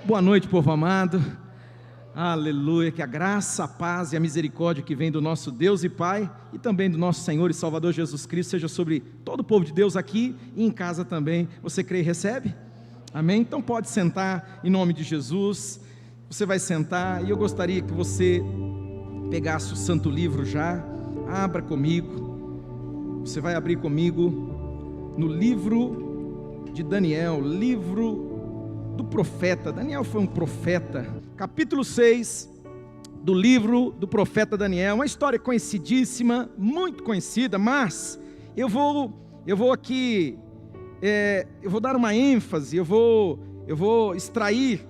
Boa noite, povo amado. Aleluia, que a graça, a paz e a misericórdia que vem do nosso Deus e Pai e também do nosso Senhor e Salvador Jesus Cristo seja sobre todo o povo de Deus aqui e em casa também. Você crê e recebe? Amém? Então pode sentar em nome de Jesus. Você vai sentar e eu gostaria que você pegasse o Santo Livro já. Abra comigo. Você vai abrir comigo no livro de Daniel, livro do profeta. Daniel foi um profeta. Capítulo 6 do livro do profeta Daniel. Uma história conhecidíssima, muito conhecida, mas eu vou aqui, eu vou dar uma ênfase, eu vou extrair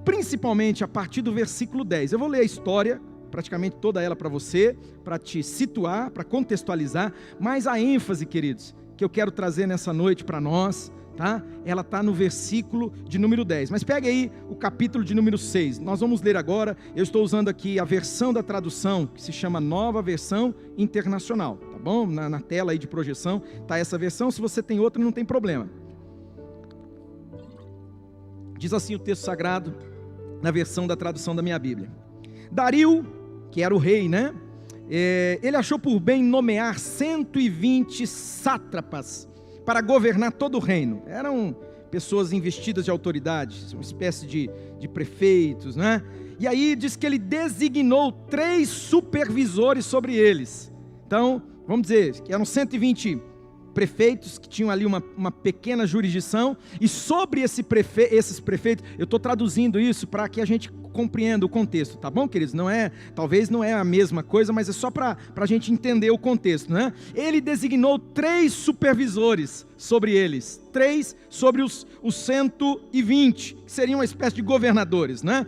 principalmente a partir do versículo 10. Eu vou ler a história, praticamente toda ela para você, para te situar, para contextualizar, mas a ênfase, queridos, que eu quero trazer nessa noite para nós, tá? Ela está no versículo de número 10, mas pega aí o capítulo de número 6, nós vamos ler agora. Eu estou usando aqui a versão da tradução, que se chama Nova Versão Internacional, tá bom? Na tela aí de projeção, está essa versão. Se você tem outra, não tem problema. Diz assim o texto sagrado, na versão da tradução da minha Bíblia: Dario, que era o rei, né? Ele achou por bem nomear 120 sátrapas para governar todo o reino. Eram pessoas investidas de autoridade, uma espécie de prefeitos, né? E aí diz que ele designou 3 supervisores sobre eles. Então, vamos dizer que eram 120 prefeitos que tinham ali uma pequena jurisdição, e sobre esses prefeitos, eu estou traduzindo isso para que a gente compreenda o contexto, tá bom, queridos? Talvez não é a mesma coisa, mas é só para a gente entender o contexto, né? Ele designou 3 supervisores sobre eles, 3 sobre os 120, que seriam uma espécie de governadores, né?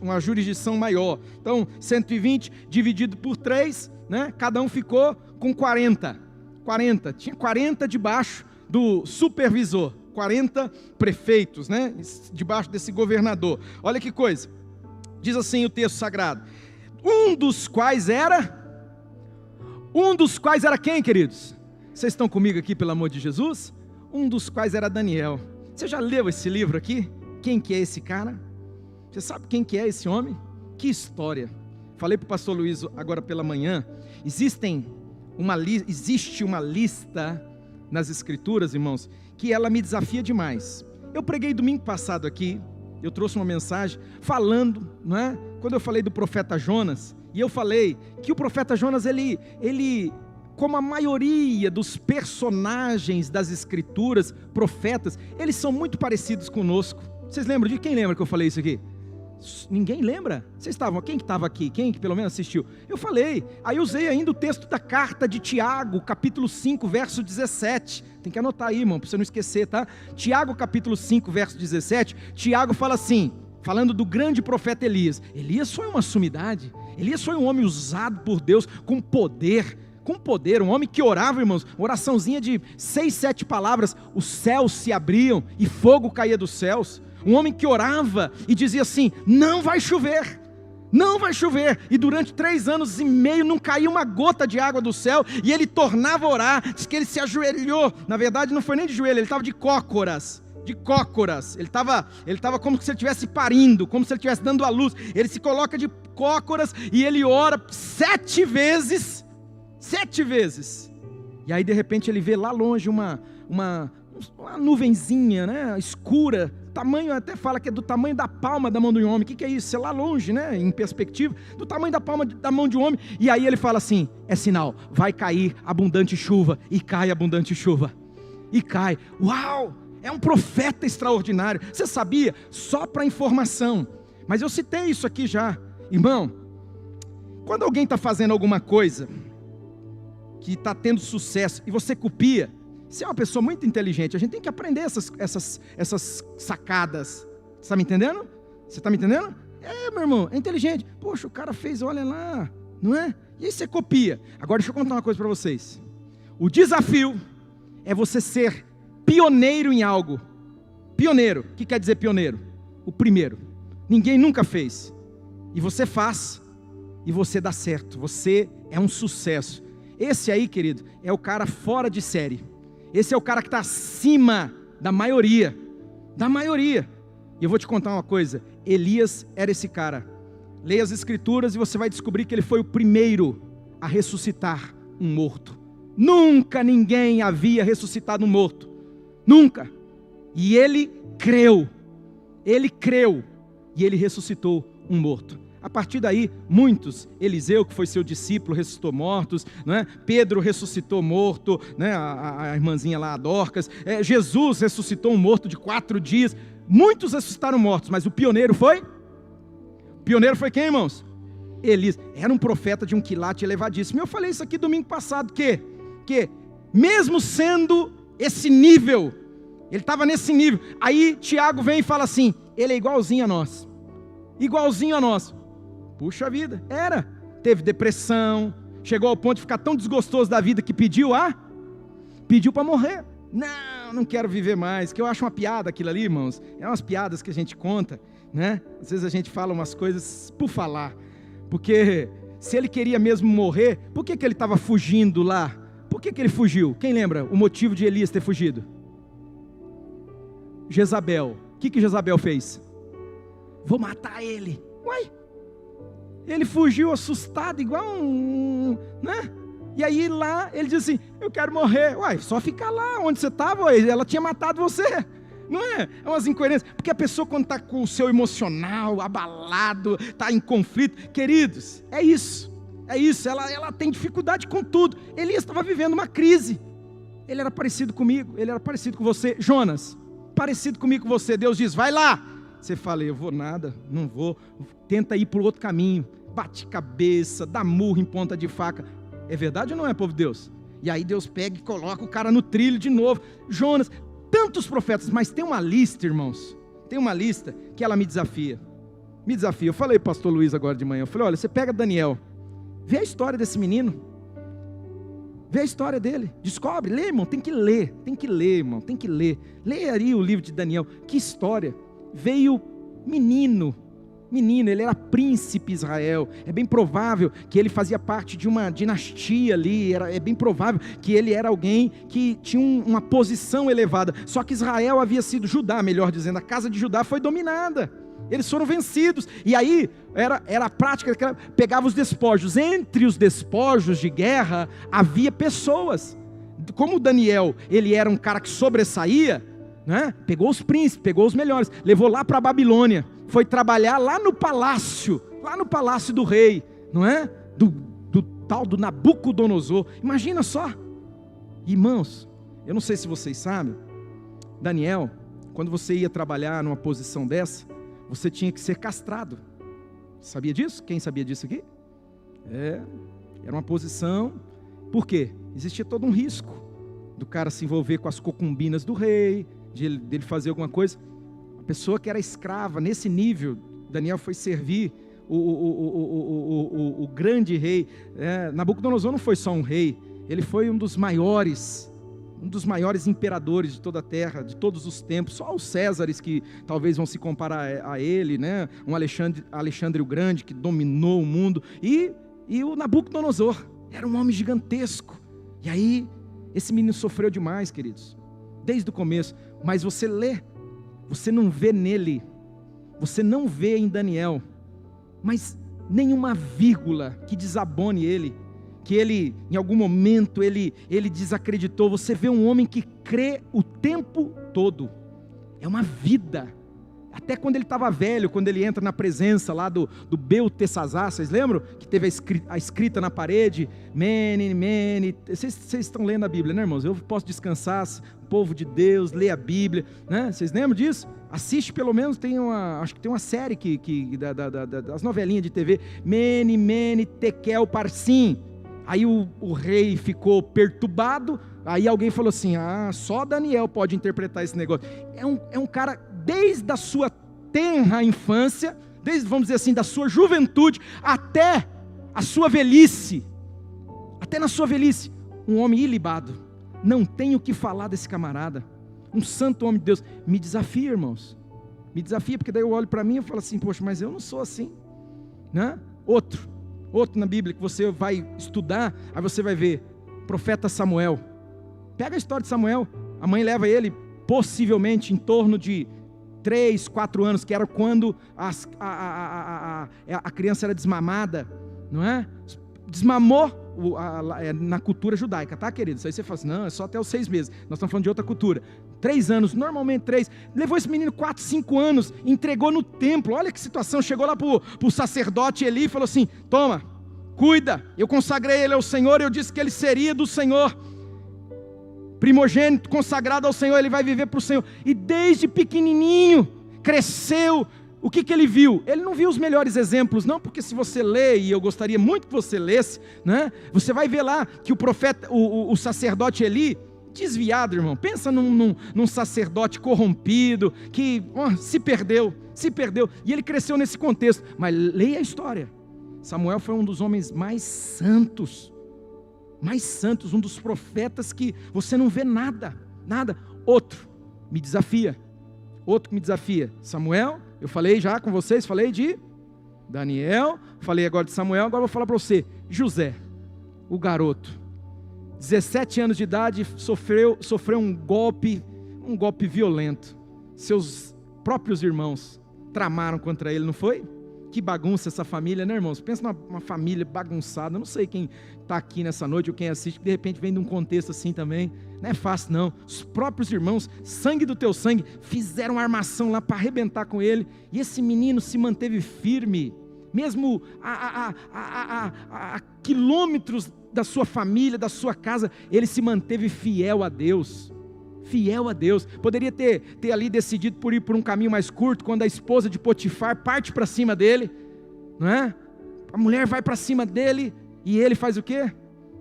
Uma jurisdição maior. Então, 120 dividido por 3, né? Cada um ficou com 40, tinha 40 debaixo do supervisor, 40 prefeitos, né? Debaixo desse governador. Olha que coisa, diz assim o texto sagrado: um dos quais era quem, queridos? Vocês estão comigo aqui, pelo amor de Jesus? Um dos quais era Daniel. Você já leu esse livro aqui? Quem que é esse cara? Você sabe quem que é esse homem? Que história. Falei para o pastor Luiz agora pela manhã, existe uma lista nas escrituras, irmãos, que ela me desafia demais. Eu preguei domingo passado aqui, eu trouxe uma mensagem falando, não é? Quando eu falei do profeta Jonas, e eu falei que o profeta Jonas, ele como a maioria dos personagens das escrituras, profetas, eles são muito parecidos conosco. Vocês lembram de quem lembra que eu falei isso aqui? Ninguém lembra? Vocês estavam, quem que estava aqui? Quem que pelo menos assistiu? Eu falei, aí usei ainda o texto da carta de Tiago, capítulo 5, verso 17, tem que anotar aí, irmão, para você não esquecer, tá? Tiago, capítulo 5, verso 17, Tiago fala assim, falando do grande profeta Elias. Elias foi uma sumidade, Elias foi um homem usado por Deus com poder, um homem que orava, irmãos, uma oraçãozinha de 6, 7 palavras, os céus se abriam e fogo caía dos céus. Um homem que orava e dizia assim: não vai chover, e durante 3 anos e meio não caiu uma gota de água do céu, e ele tornava a orar. Diz que ele se ajoelhou, na verdade não foi nem de joelho, ele estava de cócoras, ele estava como se ele estivesse parindo, como se ele estivesse dando à luz. Ele se coloca de cócoras e ele ora 7 vezes, e aí de repente ele vê lá longe uma nuvenzinha, né, escura, tamanho, até fala que é do tamanho da palma da mão de um homem. O que é isso? É lá longe, né, em perspectiva, do tamanho da palma da mão de um homem. E aí ele fala assim: é sinal, vai cair abundante chuva. E cai abundante chuva, e cai. Uau, é um profeta extraordinário. Você sabia? Só para informação, mas eu citei isso aqui já, irmão. Quando alguém está fazendo alguma coisa que está tendo sucesso e você copia, você é uma pessoa muito inteligente. A gente tem que aprender essas sacadas. Você está me entendendo? Você está me entendendo? Meu irmão, é inteligente. Poxa, o cara fez, olha lá, não é? E aí você copia. Agora deixa eu contar uma coisa para vocês. O desafio é você ser pioneiro em algo. Pioneiro, o que quer dizer pioneiro? O primeiro. Ninguém nunca fez. E você faz, e você dá certo. Você é um sucesso. Esse aí, querido, é o cara fora de série. Esse é o cara que está acima da maioria. E eu vou te contar uma coisa, Elias era esse cara. Leia as escrituras e você vai descobrir que ele foi o primeiro a ressuscitar um morto. Nunca ninguém havia ressuscitado um morto, nunca. E ele creu, e ele ressuscitou um morto. A partir daí, muitos, Eliseu, que foi seu discípulo, ressuscitou mortos, né? Pedro ressuscitou morto, né? a irmãzinha lá, a Dorcas, Jesus ressuscitou um morto de 4 dias, muitos ressuscitaram mortos, mas o pioneiro foi quem, irmãos? Elias. Era um profeta de um quilate elevadíssimo. Eu falei isso aqui domingo passado, que mesmo sendo esse nível, ele estava nesse nível, aí Tiago vem e fala assim, ele é igualzinho a nós, puxa vida, teve depressão, chegou ao ponto de ficar tão desgostoso da vida que pediu para morrer, não quero viver mais, que eu acho uma piada aquilo ali, irmãos, umas piadas que a gente conta, né? Às vezes a gente fala umas coisas por falar, porque se ele queria mesmo morrer, por que ele estava fugindo lá? Por que ele fugiu? Quem lembra o motivo de Elias ter fugido? Jezabel. O que Jezabel fez? Vou matar ele. Uai, ele fugiu assustado, igual né? E aí lá, ele diz assim, eu quero morrer. Uai, só ficar lá onde você estava, ela tinha matado você. Não é? É umas incoerências. Porque a pessoa quando está com o seu emocional abalado, está em conflito, queridos, é isso, ela tem dificuldade com tudo. Elias estava vivendo uma crise. Ele era parecido comigo, ele era parecido com você. Jonas, parecido comigo com você. Deus diz, vai lá. Você fala, eu vou nada, não vou. Tenta ir por outro caminho, bate cabeça, dá murro em ponta de faca. É verdade ou não é, povo de Deus? E aí Deus pega e coloca o cara no trilho de novo. Jonas, tantos profetas, mas tem uma lista, irmãos, tem uma lista que ela me desafia. Eu falei para o pastor Luiz agora de manhã, eu falei, olha, você pega Daniel, vê a história desse menino, vê a história dele, descobre, lê, irmão, tem que ler, irmão, tem que ler. Leia aí o livro de Daniel, que história. Veio menino, ele era príncipe Israel, é bem provável que ele fazia parte de uma dinastia ali, é bem provável que ele era alguém que tinha uma posição elevada, só que Israel havia sido, Judá, melhor dizendo, a casa de Judá foi dominada, eles foram vencidos, e aí era a prática que pegava os despojos, entre os despojos de guerra, havia pessoas, como Daniel, ele era um cara que sobressaía, né? Pegou os príncipes, pegou os melhores, levou lá para a Babilônia, foi trabalhar lá no palácio do rei, não é? Do tal do Nabucodonosor. Imagina só, irmãos, eu não sei se vocês sabem, Daniel, quando você ia trabalhar numa posição dessa, você tinha que ser castrado. Sabia disso? Quem sabia disso aqui? Era uma posição, por quê? Existia todo um risco do cara se envolver com as concubinas do rei, dele fazer alguma coisa. A pessoa que era escrava, nesse nível, Daniel foi servir o grande rei. Nabucodonosor não foi só um rei, ele foi um dos maiores imperadores de toda a terra, de todos os tempos. Só os Césares que talvez vão se comparar a ele, né? Um Alexandre o Grande que dominou o mundo, e o Nabucodonosor era um homem gigantesco. E aí esse menino sofreu demais, queridos, desde o começo. Mas você lê, você não vê nele, você não vê em Daniel, mas nenhuma vírgula que desabone ele, que ele, em algum momento, ele desacreditou. Você vê um homem que crê o tempo todo, é uma vida, até quando ele estava velho, quando ele entra na presença lá do Beltesazar, vocês lembram? Que teve a escrita na parede, Mene, vocês estão lendo a Bíblia, né, irmãos? Eu posso descansar, povo de Deus, ler a Bíblia, né? Vocês lembram disso? Assiste pelo menos, acho que tem uma série das novelinhas de TV, Mene, Tekel, Parsim. Aí o rei ficou perturbado, aí alguém falou assim, só Daniel pode interpretar esse negócio. É um cara, desde a sua tenra infância, desde, vamos dizer assim, da sua juventude, até a sua velhice, até na sua velhice, um homem ilibado. Não tenho o que falar desse camarada, um santo homem de Deus. Me desafia, irmãos, me desafia, porque daí eu olho para mim e falo assim, poxa, mas eu não sou assim, né? Outro na Bíblia que você vai estudar, aí você vai ver, profeta Samuel. Pega a história de Samuel, a mãe leva ele possivelmente em torno de 3, 4 anos, que era quando a criança era desmamada, não é? Desmamou na cultura judaica, tá, querido? Isso aí você fala assim, não, é só até os 6 meses. Nós estamos falando de outra cultura. 3 anos, normalmente 3. Levou esse menino 4, 5 anos, entregou no templo. Olha que situação. Chegou lá para o sacerdote Eli e falou assim: toma, cuida, eu consagrei ele ao Senhor, eu disse que ele seria do Senhor. Primogênito, consagrado ao Senhor, ele vai viver para o Senhor. E desde pequenininho, cresceu. O que ele viu? Ele não viu os melhores exemplos, não, porque se você lê, e eu gostaria muito que você lesse, né? Você vai ver lá que o profeta, o sacerdote Eli, desviado, irmão, pensa num sacerdote corrompido, que se perdeu, e ele cresceu nesse contexto. Mas leia a história. Samuel foi um dos homens mais santos, um dos profetas que você não vê nada. Outro que me desafia, Samuel. Eu falei já com vocês, falei de Daniel, falei agora de Samuel, agora vou falar para você, José, o garoto, 17 anos de idade, sofreu um golpe violento. Seus próprios irmãos tramaram contra ele, não foi? Que bagunça essa família, né, irmãos? Pensa numa família bagunçada. Eu não sei quem está aqui nessa noite ou quem assiste, que de repente vem de um contexto assim também. Não é fácil, não. Os próprios irmãos, sangue do teu sangue, fizeram uma armação lá para arrebentar com ele. E esse menino se manteve firme, mesmo a quilômetros da sua família, da sua casa, ele se manteve fiel a Deus. Poderia ter ali decidido por ir por um caminho mais curto, quando a esposa de Potifar parte para cima dele, não é? A mulher vai para cima dele, e ele faz o quê?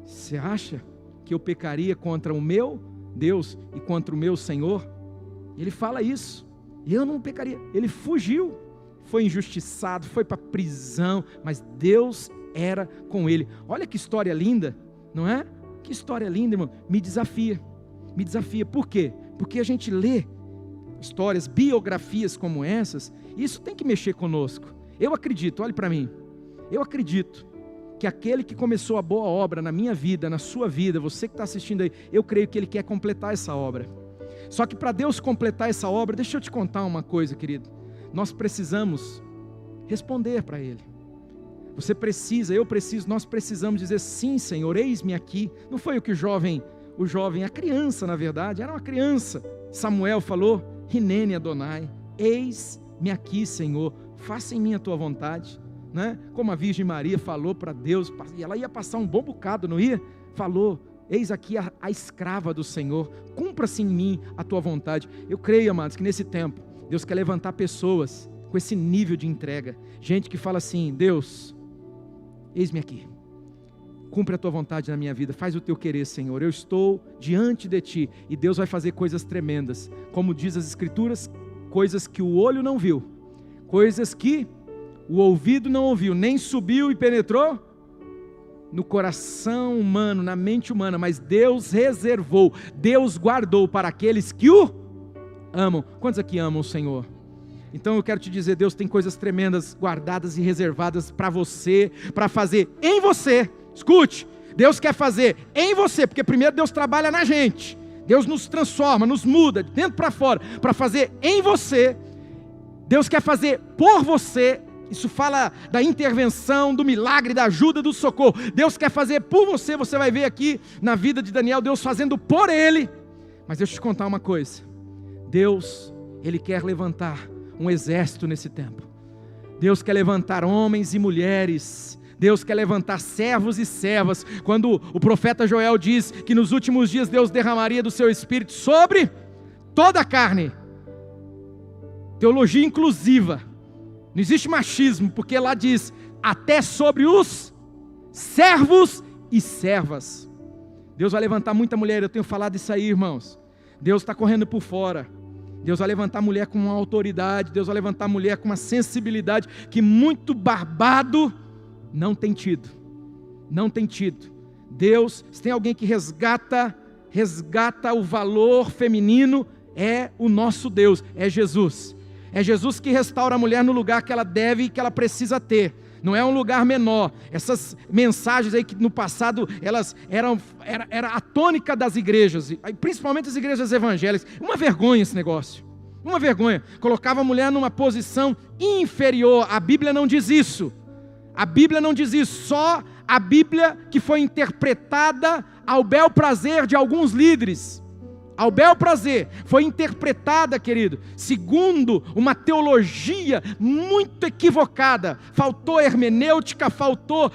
Você acha que eu pecaria contra o meu Deus e contra o meu Senhor? Ele fala isso, eu não pecaria. Ele fugiu, foi injustiçado, foi para a prisão, mas Deus era com ele. Olha que história linda, não é? Que história linda, irmão. Me desafia, por quê? Porque a gente lê histórias, biografias como essas, e isso tem que mexer conosco. Eu acredito, olhe para mim, eu acredito que aquele que começou a boa obra na minha vida, na sua vida, você que está assistindo aí, eu creio que ele quer completar essa obra. Só que para Deus completar essa obra, deixa eu te contar uma coisa, querido, nós precisamos responder para ele. Você precisa, eu preciso, nós precisamos dizer: sim, Senhor, eis-me aqui. Não foi o que a criança, na verdade, era uma criança. Samuel falou: Hinene Adonai, eis-me aqui, Senhor, faça em mim a tua vontade, né? Como a Virgem Maria falou para Deus, e ela ia passar um bom bocado, não ia? Falou: eis aqui a escrava do Senhor, cumpra-se em mim a tua vontade. Eu creio, amados, que nesse tempo Deus quer levantar pessoas com esse nível de entrega, gente que fala assim: Deus, eis-me aqui, cumpre a tua vontade na minha vida, faz o teu querer, Senhor, eu estou diante de ti, e Deus vai fazer coisas tremendas, como diz as Escrituras, coisas que o olho não viu, coisas que o ouvido não ouviu, nem subiu e penetrou no coração humano, na mente humana, mas Deus reservou, Deus guardou para aqueles que o amam. Quantos aqui amam o Senhor? Então eu quero te dizer, Deus tem coisas tremendas guardadas e reservadas para você, para fazer em você. Escute, Deus quer fazer em você, porque primeiro Deus trabalha na gente, Deus nos transforma, nos muda, de dentro para fora, para fazer em você. Deus quer fazer por você, isso fala da intervenção, do milagre, da ajuda, do socorro. Deus quer fazer por você, você vai ver aqui na vida de Daniel, Deus fazendo por ele. Mas deixa eu te contar uma coisa, Deus, Ele quer levantar um exército nesse tempo. Deus quer levantar homens e mulheres, Deus quer levantar servos e servas. Quando o profeta Joel diz que nos últimos dias Deus derramaria do seu Espírito sobre toda a carne, teologia inclusiva, não existe machismo, porque lá diz, até sobre os servos e servas. Deus vai levantar muita mulher, eu tenho falado isso aí, irmãos. Deus está correndo por fora. Deus vai levantar mulher com uma autoridade, Deus vai levantar mulher com uma sensibilidade que muito barbado não tem tido. Deus, se tem alguém que resgata o valor feminino, é o nosso Deus, é Jesus. É Jesus que restaura a mulher no lugar que ela deve e que ela precisa ter. Não é um lugar menor. Essas mensagens aí que no passado elas era a tônica das igrejas, principalmente as igrejas evangélicas. Uma vergonha esse negócio. Uma vergonha. Colocava a mulher numa posição inferior. A Bíblia não diz isso. A Bíblia não diz isso. Só a Bíblia que foi interpretada ao bel prazer de alguns líderes. Ao bel prazer. Foi interpretada, querido, segundo uma teologia muito equivocada. Faltou hermenêutica, faltou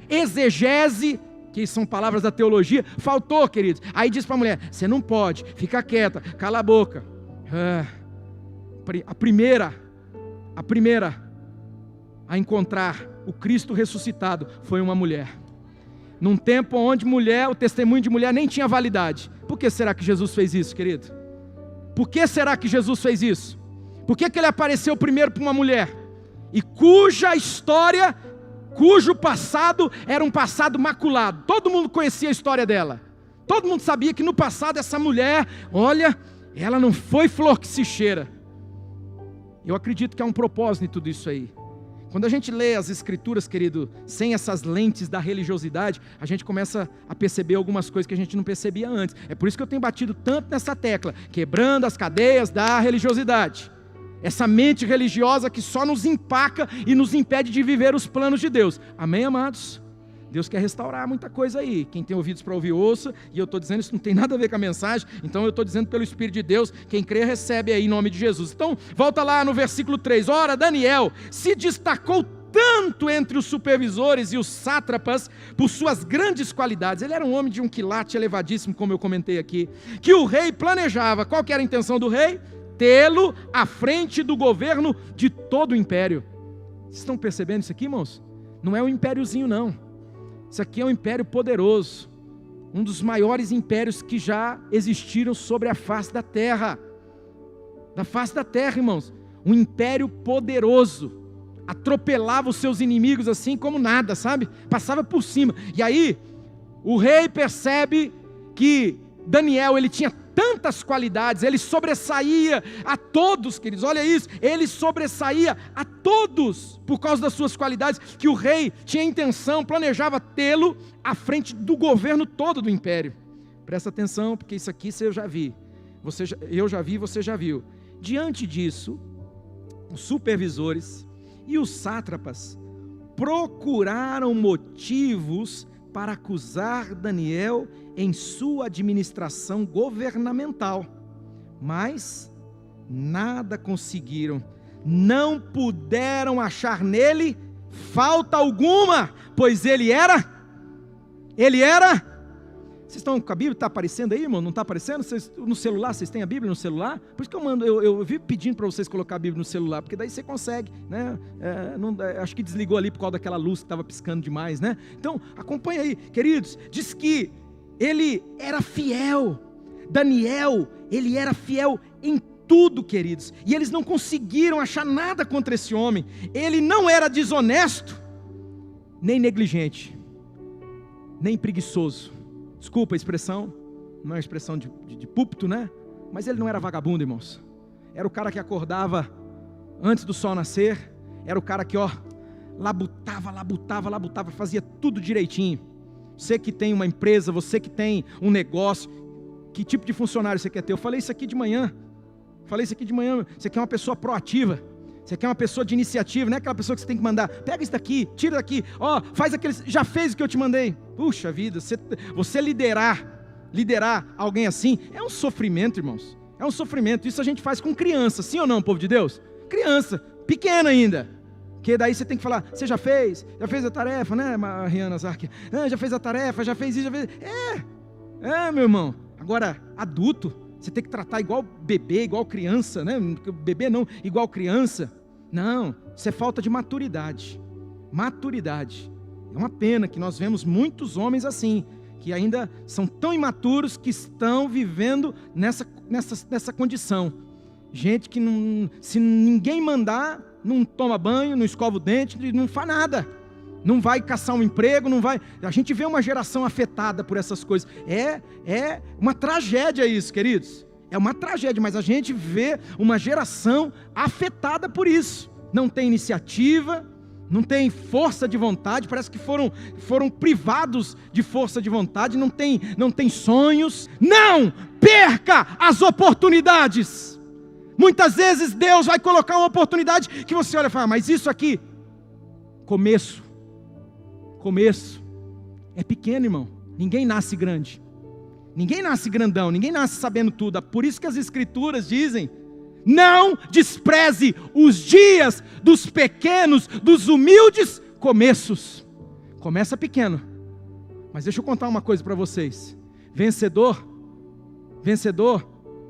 exegese, que são palavras da teologia. Faltou, queridos. Aí diz para a mulher, você não pode, fica quieta, cala a boca. A primeira a encontrar o Cristo ressuscitado foi uma mulher. Num tempo onde o testemunho de mulher nem tinha validade. Por que será que Jesus fez isso, querido? Por que será que Jesus fez isso? Por que ele apareceu primeiro para uma mulher? E cujo passado era um passado maculado. Todo mundo conhecia a história dela. Todo mundo sabia que no passado essa mulher, olha, ela não foi flor que se cheira. Eu acredito que há um propósito em tudo isso aí. Quando a gente lê as Escrituras, querido, sem essas lentes da religiosidade, a gente começa a perceber algumas coisas que a gente não percebia antes. É por isso que eu tenho batido tanto nessa tecla, quebrando as cadeias da religiosidade. Essa mente religiosa que só nos empaca e nos impede de viver os planos de Deus. Amém, amados? Deus quer restaurar muita coisa aí. Quem tem ouvidos para ouvir, ouça. E eu estou dizendo, isso não tem nada a ver com a mensagem. Então eu estou dizendo pelo Espírito de Deus. Quem crê recebe aí em nome de Jesus. Então volta lá no versículo 3. Ora, Daniel se destacou tanto entre os supervisores e os sátrapas por suas grandes qualidades. Ele era um homem de um quilate elevadíssimo, como eu comentei aqui, que o rei planejava. Qual que era a intenção do rei? Tê-lo à frente do governo de todo o império. Vocês estão percebendo isso aqui, irmãos? Não é um impériozinho, não. Isso aqui é um império poderoso, um dos maiores impérios que já existiram sobre a face da terra. Da face da terra, irmãos. Um império poderoso, atropelava os seus inimigos assim como nada, sabe? Passava por cima. E aí, o rei percebe que Daniel, ele tinha tantas qualidades, ele sobressaía a todos, queridos, olha isso, ele sobressaía a todos, por causa das suas qualidades, que o rei tinha intenção, planejava tê-lo à frente do governo todo do império. Presta atenção, porque isso aqui eu já vi, eu já vi, você já viu. Diante disso, os supervisores e os sátrapas procuraram motivos para acusar Daniel em sua administração governamental, mas nada conseguiram, não puderam achar nele falta alguma, pois ele era, vocês estão com a Bíblia, está aparecendo aí, irmão? Não está aparecendo? No celular, vocês têm a Bíblia no celular? Por isso que eu vivo pedindo para vocês colocar a Bíblia no celular, porque daí você consegue, né? Acho que desligou ali por causa daquela luz que estava piscando demais, né? Então, acompanha aí, queridos, diz que ele era fiel, Daniel, ele era fiel em tudo, queridos, e eles não conseguiram achar nada contra esse homem. Ele não era desonesto, nem negligente, nem preguiçoso. Desculpa a expressão, não é uma expressão de púlpito, né? Mas ele não era vagabundo, irmãos. Era o cara que acordava antes do sol nascer, era o cara que, labutava, fazia tudo direitinho. Você que tem uma empresa, você que tem um negócio, que tipo de funcionário você quer ter? Eu falei isso aqui de manhã, você quer uma pessoa proativa, você quer uma pessoa de iniciativa, não é aquela pessoa que você tem que mandar, pega isso daqui, tira daqui, faz aquele, já fez o que eu te mandei. Puxa vida, você liderar alguém assim, é um sofrimento, irmãos, é um sofrimento. Isso a gente faz com criança, sim ou não, povo de Deus? Criança, pequena ainda, que daí você tem que falar, você já fez a tarefa, né, Mariana Zark? Já fez a tarefa, já fez isso, já fez... meu irmão. Agora, adulto, você tem que tratar igual bebê, igual criança, né? Bebê não, igual criança. Não, isso é falta de maturidade. É uma pena que nós vemos muitos homens assim, que ainda são tão imaturos, que estão vivendo nessa condição. Gente que não, se ninguém mandar, não toma banho, não escova o dente, não faz nada. Não vai caçar um emprego, não vai... A gente vê uma geração afetada por essas coisas. É uma tragédia isso, queridos. É uma tragédia, mas a gente vê uma geração afetada por isso. Não tem iniciativa, não tem força de vontade, parece que foram privados de força de vontade, não tem sonhos. Não perca as oportunidades. Muitas vezes Deus vai colocar uma oportunidade que você olha e fala, mas isso aqui, começo, é pequeno, irmão. Ninguém nasce grande, ninguém nasce grandão, ninguém nasce sabendo tudo. Por isso que as escrituras dizem, não despreze os dias dos pequenos, dos humildes começos. Começa pequeno, mas deixa eu contar uma coisa para vocês. Vencedor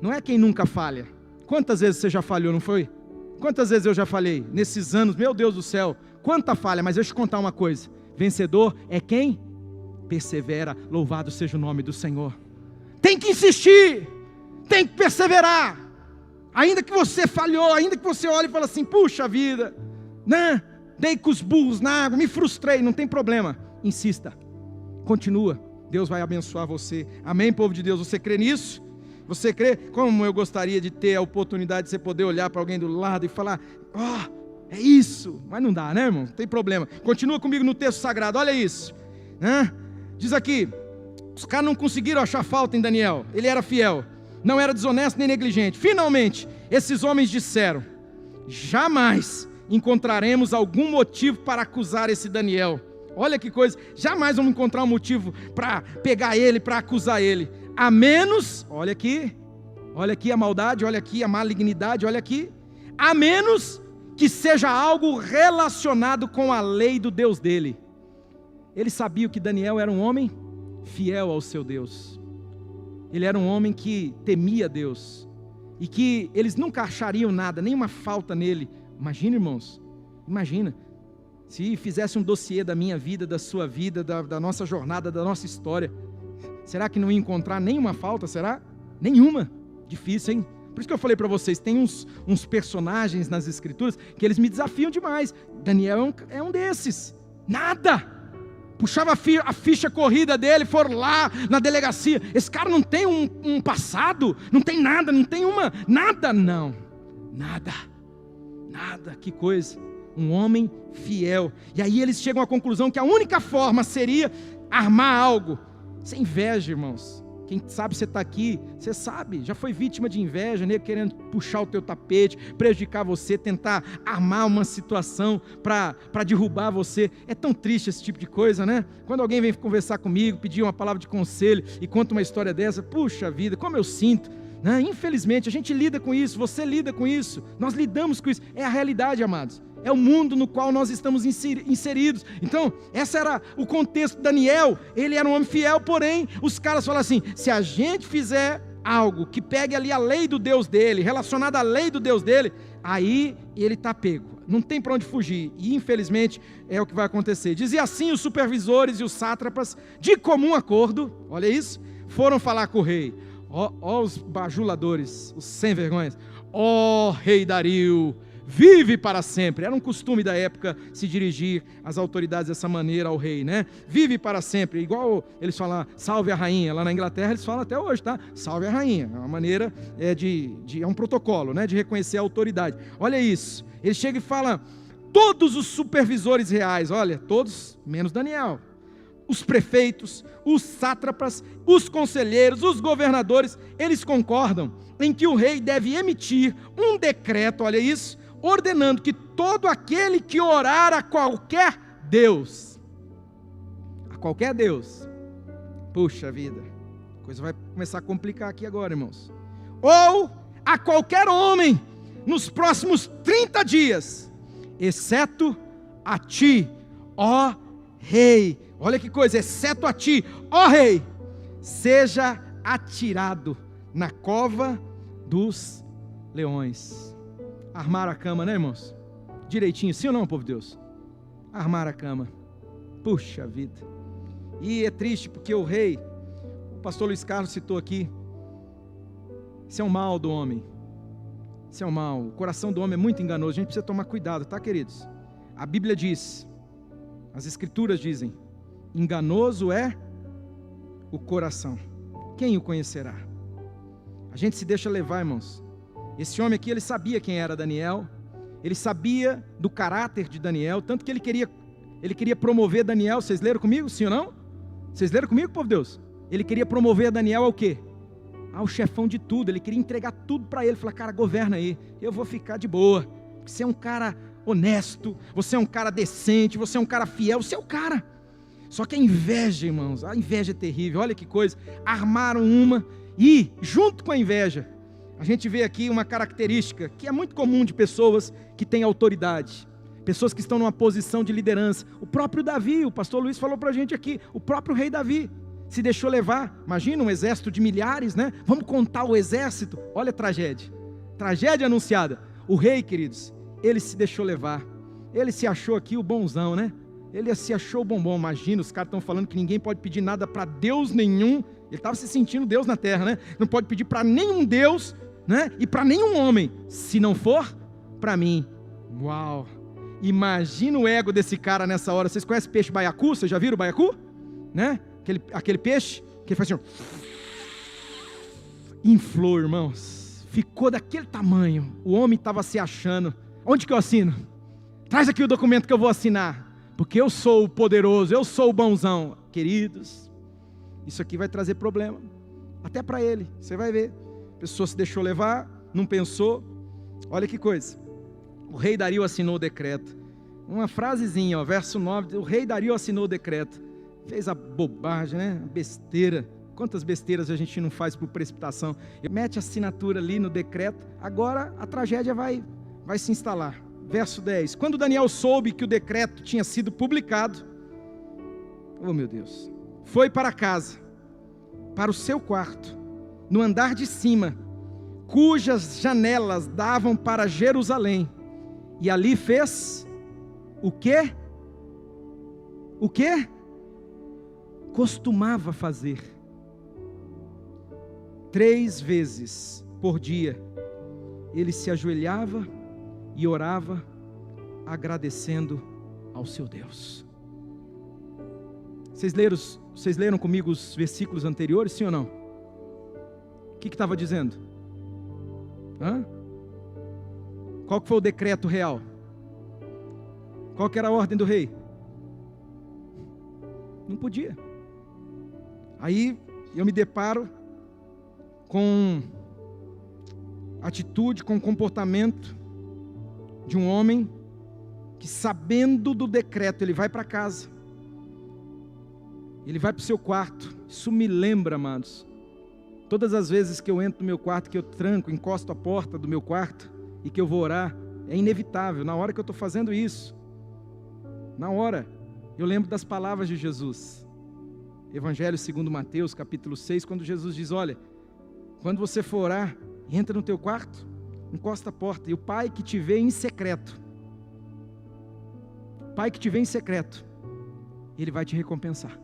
não é quem nunca falha. Quantas vezes você já falhou, não foi? Quantas vezes eu já falhei nesses anos, meu Deus do céu, quanta falha. Mas deixa eu contar uma coisa, vencedor é quem persevera. Louvado seja o nome do Senhor. Tem que insistir, tem que perseverar, ainda que você falhou, ainda que você olhe e fale assim, puxa vida, né? Dei com os burros na água, me frustrei, não tem problema, insista, continua, Deus vai abençoar você, amém, povo de Deus? Você crê nisso? Você crê? Como eu gostaria de ter a oportunidade de você poder olhar para alguém do lado e falar, é isso, mas não dá, né, irmão? Não tem problema. Continua comigo no texto sagrado, olha isso, né? Diz aqui, os caras não conseguiram achar falta em Daniel, ele era fiel, não era desonesto nem negligente. Finalmente, esses homens disseram, jamais encontraremos algum motivo para acusar esse Daniel. Olha que coisa, jamais vamos encontrar um motivo para pegar ele, para acusar ele, a menos, olha aqui a maldade, olha aqui a malignidade, olha aqui, a menos que seja algo relacionado com a lei do Deus dele. Ele sabia que Daniel era um homem fiel ao seu Deus, ele era um homem que temia Deus, e que eles nunca achariam nada, nenhuma falta nele. Imagina, irmãos, imagina, se fizesse um dossiê da minha vida, da sua vida, da nossa jornada, da nossa história, será que não ia encontrar nenhuma falta, será? Nenhuma, difícil, hein? Por isso que eu falei para vocês, tem uns personagens nas escrituras, que eles me desafiam demais. Daniel é um desses, nada, puxava a ficha corrida dele, foram lá na delegacia, esse cara não tem um passado, não tem nada, não tem nada, que coisa, um homem fiel. E aí eles chegam à conclusão que a única forma seria armar algo, sem inveja, irmãos. Quem sabe você está aqui, você sabe, já foi vítima de inveja, né? Querendo puxar o teu tapete, prejudicar você, tentar armar uma situação para derrubar você. É tão triste esse tipo de coisa, né? Quando alguém vem conversar comigo, pedir uma palavra de conselho e conta uma história dessa, puxa vida, como eu sinto, né? Infelizmente a gente lida com isso, você lida com isso, nós lidamos com isso, é a realidade, amados. É o mundo no qual nós estamos inseridos. Então, esse era o contexto de Daniel. Ele era um homem fiel, porém, os caras falam assim, se a gente fizer algo que pegue ali a lei do Deus dele, relacionada à lei do Deus dele, aí ele está pego, não tem para onde fugir. E infelizmente é o que vai acontecer. Dizia assim os supervisores e os sátrapas, de comum acordo, olha isso, foram falar com o rei. Ó os bajuladores, os sem vergonhas. Ó rei Dario, vive para sempre. Era um costume da época se dirigir às autoridades dessa maneira ao rei, né? Vive para sempre, igual eles falam, salve a rainha. Lá na Inglaterra eles falam até hoje, tá? Salve a rainha, é uma maneira é um protocolo, né? De reconhecer a autoridade. Olha isso, ele chega e fala, todos os supervisores reais, olha, todos, menos Daniel, os prefeitos, os sátrapas, os conselheiros, os governadores, eles concordam em que o rei deve emitir um decreto, olha isso, ordenando que todo aquele que orar a qualquer Deus, puxa vida, a coisa vai começar a complicar aqui agora, irmãos, ou a qualquer homem, nos próximos 30 dias, exceto a ti, ó rei, olha que coisa, exceto a ti, ó rei, seja atirado na cova dos leões. Armar a cama, né, irmãos? Direitinho, sim ou não, povo de Deus? Armar a cama. Puxa vida. E é triste porque o rei, o pastor Luiz Carlos citou aqui, isso é um mal do homem. Isso é um mal. O coração do homem é muito enganoso. A gente precisa tomar cuidado, tá, queridos? A Bíblia diz, as Escrituras dizem, enganoso é o coração. Quem o conhecerá? A gente se deixa levar, irmãos. Esse homem aqui, ele sabia quem era Daniel, ele sabia do caráter de Daniel, tanto que ele queria promover Daniel. Vocês leram comigo, sim ou não? Vocês leram comigo, povo de Deus? Ele queria promover Daniel ao quê? ao chefão de tudo, ele queria entregar tudo para ele, falar, cara, governa aí, eu vou ficar de boa, você é um cara honesto, você é um cara decente, você é um cara fiel, você é o cara. Só que a inveja, irmãos, a inveja é terrível, olha que coisa, armaram uma, e junto com a inveja, a gente vê aqui uma característica que é muito comum de pessoas que têm autoridade, pessoas que estão numa posição de liderança. O próprio Davi, o pastor Luiz falou para a gente aqui, o próprio rei Davi se deixou levar. Imagina um exército de milhares, né? Vamos contar o exército, olha a tragédia anunciada. O rei, queridos, ele se deixou levar, ele se achou aqui o bonzão, né? Ele se achou o bombom. Imagina, os caras estão falando que ninguém pode pedir nada para Deus nenhum. Ele estava se sentindo Deus na terra, né? Não pode pedir para nenhum Deus, né? E para nenhum homem, se não for para mim. Uau! Imagina o ego desse cara nessa hora. Vocês conhecem peixe baiacu? Vocês já viram o baiacu? Né? Aquele peixe que ele faz assim, inflou, irmãos. Ficou daquele tamanho. O homem estava se achando. Onde que eu assino? Traz aqui o documento que eu vou assinar. Porque eu sou o poderoso, eu sou o bonzão. Queridos, isso aqui vai trazer problema. Até para ele, você vai ver. A pessoa se deixou levar, não pensou. Olha que coisa. O rei Dario assinou o decreto. Uma frasezinha, ó, verso 9. O rei Dario assinou o decreto. Fez a bobagem, né? A besteira. Quantas besteiras a gente não faz por precipitação. Mete a assinatura ali no decreto. Agora a tragédia vai se instalar. Verso 10. Quando Daniel soube que o decreto tinha sido publicado, oh meu Deus, foi para casa, para o seu quarto, no andar de cima, cujas janelas davam para Jerusalém, e ali fez o quê? O quê? Costumava fazer 3 vezes por dia. Ele se ajoelhava e orava, agradecendo ao seu Deus. Vocês leram comigo os versículos anteriores, sim ou não? O que estava dizendo? Qual que foi o decreto real? Qual que era a ordem do rei? Não podia. Aí eu me deparo com atitude, com comportamento de um homem que, sabendo do decreto, ele vai para casa, ele vai para o seu quarto. Isso me lembra, amados, todas as vezes que eu entro no meu quarto, que eu tranco, encosto a porta do meu quarto e que eu vou orar, é inevitável, na hora que eu estou fazendo isso, na hora, eu lembro das palavras de Jesus, Evangelho segundo Mateus, capítulo 6, quando Jesus diz, olha, quando você for orar, entra no teu quarto, encosta a porta, e o pai que te vê em secreto, ele vai te recompensar.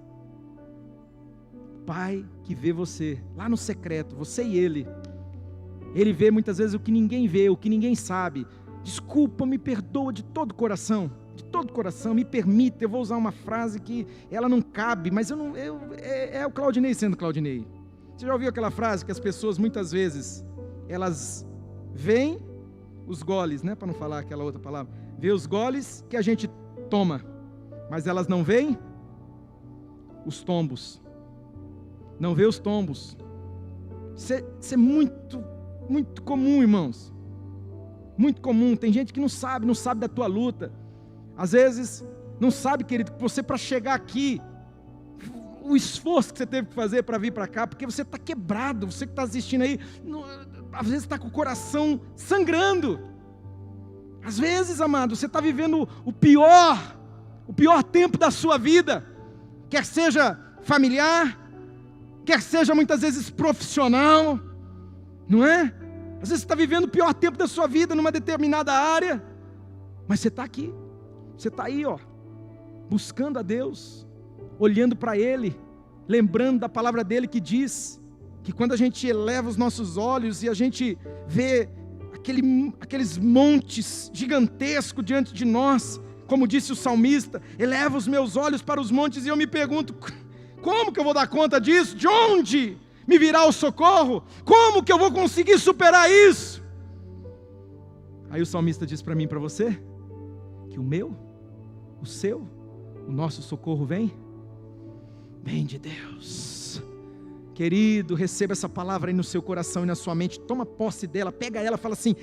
Pai que vê você lá no secreto, você e ele vê muitas vezes o que ninguém vê, o que ninguém sabe. Desculpa, me perdoa de todo coração, me permita. Eu vou usar uma frase que ela não cabe, mas é o Claudinei sendo Claudinei. Você já ouviu aquela frase que as pessoas muitas vezes elas veem os goles, né, para não falar aquela outra palavra, vê os goles que a gente toma, mas elas não veem os tombos. Não vê os tombos. Isso é muito, muito comum, irmãos. Muito comum. Tem gente que não sabe da tua luta. Às vezes, não sabe, querido, que você, para chegar aqui, o esforço que você teve que fazer para vir para cá, porque você está quebrado. Você que está assistindo aí, às vezes está com o coração sangrando. Às vezes, amado, você está vivendo o pior tempo da sua vida, quer seja familiar, quer seja muitas vezes profissional, não é? Às vezes você está vivendo o pior tempo da sua vida numa determinada área, mas você está aqui, você está aí, ó, buscando a Deus, olhando para Ele, lembrando da palavra dEle que diz que quando a gente eleva os nossos olhos e a gente vê aqueles montes gigantescos diante de nós, como disse o salmista, eleva os meus olhos para os montes, e eu me pergunto, como que eu vou dar conta disso? De onde me virá o socorro? Como que eu vou conseguir superar isso? Aí o salmista diz para mim e para você, que o seu, o nosso socorro vem de Deus. Querido, receba essa palavra aí no seu coração e na sua mente, toma posse dela, pega ela e fala assim: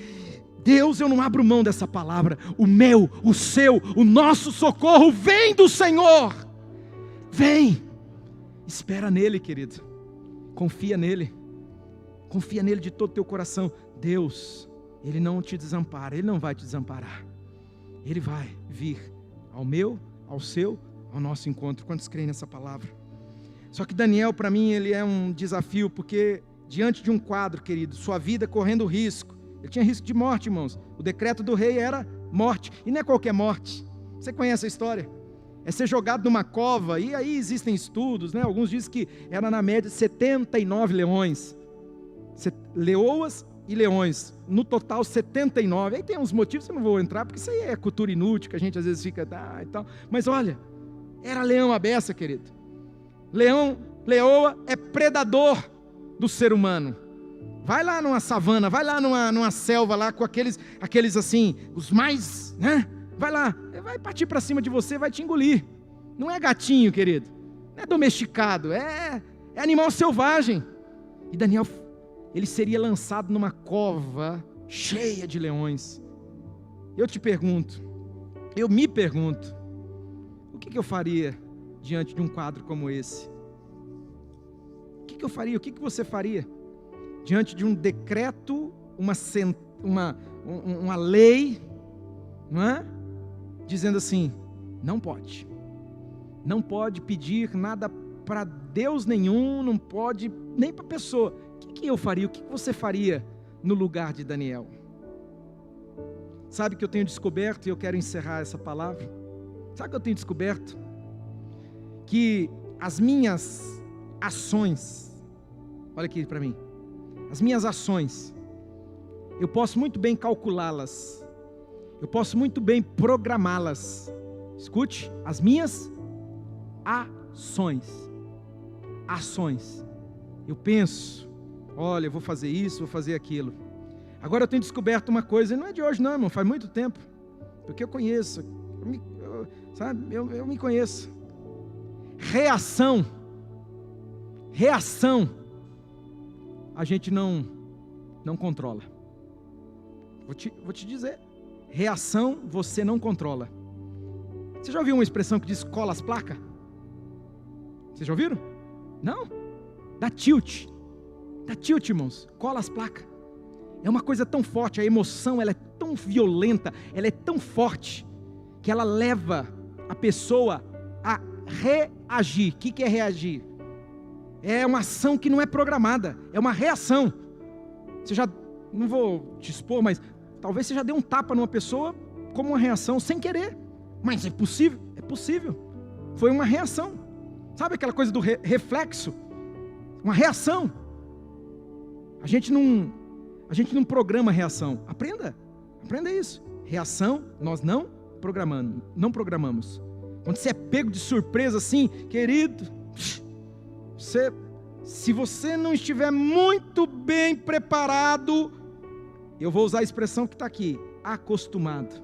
Deus, eu não abro mão dessa palavra, o meu, o seu, o nosso socorro vem do Senhor. Vem, espera nele, querido, confia nele de todo o teu coração. Deus, Ele não te desampara, Ele não vai te desamparar, Ele vai vir ao meu, ao seu, ao nosso encontro. Quantos creem nessa palavra? Só que Daniel, para mim, ele é um desafio, porque diante de um quadro, querido, sua vida correndo risco, ele tinha risco de morte, irmãos. O decreto do rei era morte, e não é qualquer morte. Você conhece a história? É ser jogado numa cova, e aí existem estudos, né? Alguns dizem que era na média 79 leões, leoas e leões, no total 79, aí tem uns motivos, eu não vou entrar, porque isso aí é cultura inútil, que a gente às vezes fica, e tal, mas olha, era leão à beça, querido. Leão, leoa é predador do ser humano. Vai lá numa savana, vai lá numa selva lá com aqueles assim, os mais, né? Vai lá, vai partir para cima de você, vai te engolir. Não é gatinho, querido, não é domesticado, é animal selvagem. E Daniel, ele seria lançado numa cova cheia de leões. Eu me pergunto, o que eu faria diante de um quadro como esse? O que eu faria? O que você faria diante de um decreto, uma lei, não é? Dizendo assim: não pode pedir nada para Deus nenhum, não pode nem para a pessoa. O que eu faria? O que você faria no lugar de Daniel? Sabe o que eu tenho descoberto, e eu quero encerrar essa palavra? Sabe o que eu tenho descoberto? Que as minhas ações, olha aqui para mim, as minhas ações, eu posso muito bem calculá-las, eu posso muito bem programá-las. Escute, as minhas ações, eu penso, olha, eu vou fazer isso, vou fazer aquilo. Agora eu tenho descoberto uma coisa, e não é de hoje não, irmão, faz muito tempo, porque eu conheço, eu me conheço. Reação, a gente não controla. Vou te dizer, reação você não controla. Você já ouviu uma expressão que diz cola as placas? Vocês já ouviram? Não? Dá tilt, irmãos, cola as placas. É uma coisa tão forte, a emoção ela é tão violenta, ela é tão forte, que ela leva a pessoa a reagir. O que é reagir? É uma ação que não é programada, é uma reação. Você já, não vou te expor, mas talvez você já deu um tapa numa pessoa como uma reação, sem querer. Mas é possível? É possível. Foi uma reação. Sabe aquela coisa do reflexo? Uma reação. A gente não programa reação. Aprenda isso. Reação nós não programamos. Quando você é pego de surpresa assim, querido, se você não estiver muito bem preparado, eu vou usar a expressão que está aqui, acostumado.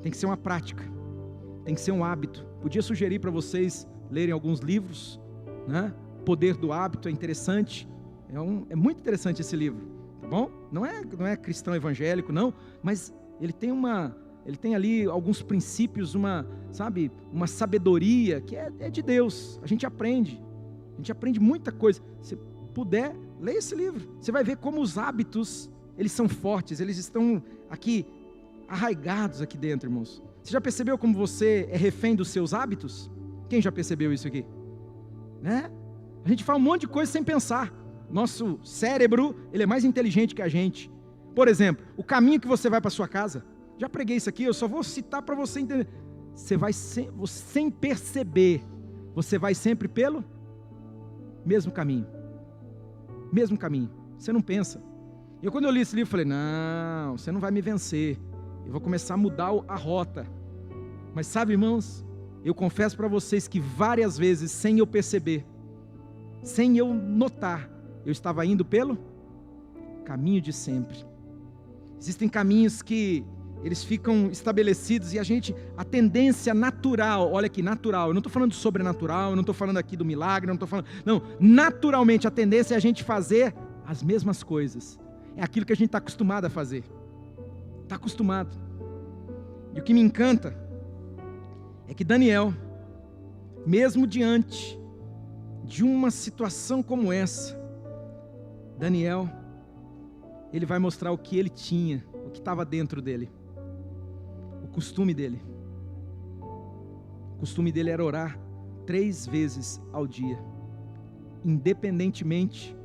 Tem que ser uma prática, tem que ser um hábito. Podia sugerir para vocês lerem alguns livros, né? Poder do Hábito é interessante, é muito interessante esse livro, tá bom? Não é cristão evangélico não, mas ele tem ali alguns princípios, uma sabedoria que é de Deus. A gente aprende muita coisa. Se puder, leia esse livro. Você vai ver como os hábitos, eles são fortes, eles estão aqui, arraigados aqui dentro, irmãos. Você já percebeu como você é refém dos seus hábitos? Quem já percebeu isso aqui? Né? A gente fala um monte de coisa sem pensar. Nosso cérebro, ele é mais inteligente que a gente. Por exemplo, o caminho que você vai para sua casa. Já preguei isso aqui, eu só vou citar para você entender. Sem perceber, você vai sempre pelo mesmo caminho. Você não pensa. Quando eu li esse livro, falei, não, você não vai me vencer. Eu vou começar a mudar a rota. Mas sabe, irmãos, eu confesso para vocês que várias vezes, sem eu perceber, sem eu notar, eu estava indo pelo caminho de sempre. Existem caminhos que eles ficam estabelecidos e a tendência natural, olha aqui, natural, eu não estou falando do sobrenatural, eu não estou falando aqui do milagre, não, naturalmente a tendência é a gente fazer as mesmas coisas, é aquilo que a gente está acostumado a fazer, está acostumado. E o que me encanta é que Daniel, mesmo diante de uma situação como essa, Daniel, ele vai mostrar o que ele tinha, o que estava dentro dele, o costume dele. O costume dele era orar 3 vezes ao dia, independentemente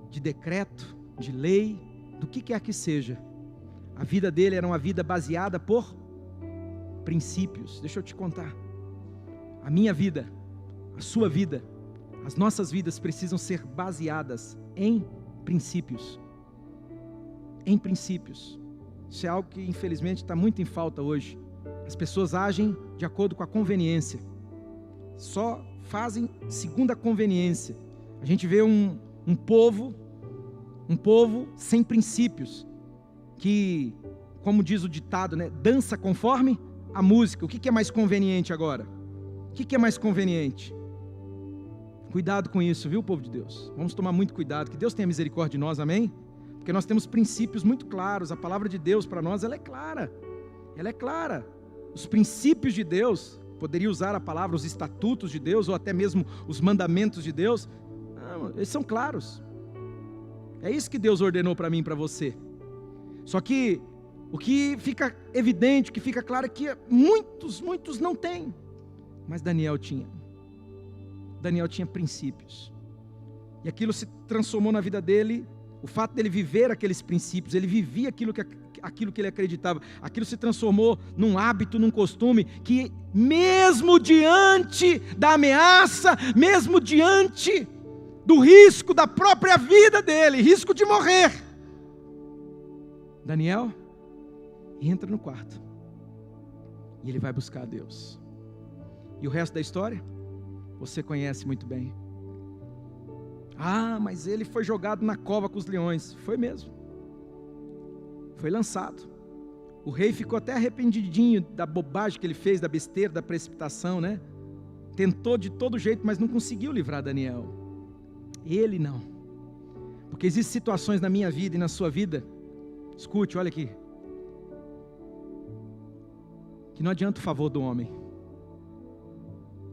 de decreto, de lei, do que quer que seja. A vida dele era uma vida baseada por princípios. Deixa eu te contar, a minha vida, a sua vida, as nossas vidas precisam ser baseadas em princípios. Em princípios. Isso é algo que infelizmente está muito em falta hoje. As pessoas agem de acordo com a conveniência, só fazem segundo a conveniência. A gente vê um povo sem princípios, que, como diz o ditado, né, dança conforme a música. O que é mais conveniente agora? O que é mais conveniente? Cuidado com isso, viu, povo de Deus? Vamos tomar muito cuidado, que Deus tenha misericórdia de nós, amém? Porque nós temos princípios muito claros, a palavra de Deus para nós, ela é clara, os princípios de Deus, poderia usar a palavra, os estatutos de Deus, ou até mesmo os mandamentos de Deus, eles são claros, é isso que Deus ordenou para mim e para você. Só que o que fica evidente, o que fica claro é que muitos não têm, mas Daniel tinha princípios, e aquilo se transformou na vida dele. O fato dele viver aqueles princípios, ele vivia aquilo que ele acreditava, aquilo se transformou num hábito, num costume, que mesmo diante da ameaça, mesmo diante do risco da própria vida dele, risco de morrer, Daniel entra no quarto, e ele vai buscar a Deus, e o resto da história, você conhece muito bem. Mas ele foi jogado na cova com os leões. Foi mesmo. Foi lançado. O rei ficou até arrependidinho da bobagem que ele fez, da besteira, da precipitação, né? Tentou de todo jeito, mas não conseguiu livrar Daniel. Ele não. Porque existem situações na minha vida e na sua vida, escute, olha aqui, que não adianta o favor do homem.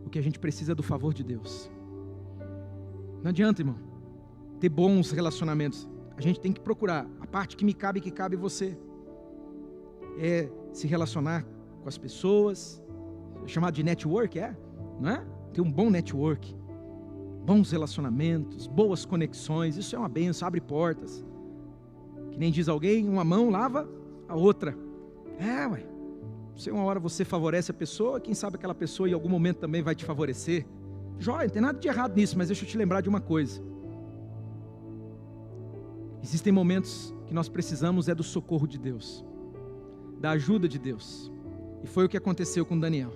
O que a gente precisa é do favor de Deus. Não adianta, irmão, ter bons relacionamentos. A gente tem que procurar a parte que me cabe e que cabe você. É se relacionar com as pessoas, chamado de network, não é? Ter um bom network, bons relacionamentos, boas conexões, isso é uma bênção, abre portas. Que nem diz alguém, uma mão lava a outra. Se uma hora você favorece a pessoa, quem sabe aquela pessoa em algum momento também vai te favorecer. Jóia, não tem nada de errado nisso, mas deixa eu te lembrar de uma coisa. Existem momentos que nós precisamos do socorro de Deus, da ajuda de Deus. E foi o que aconteceu com Daniel.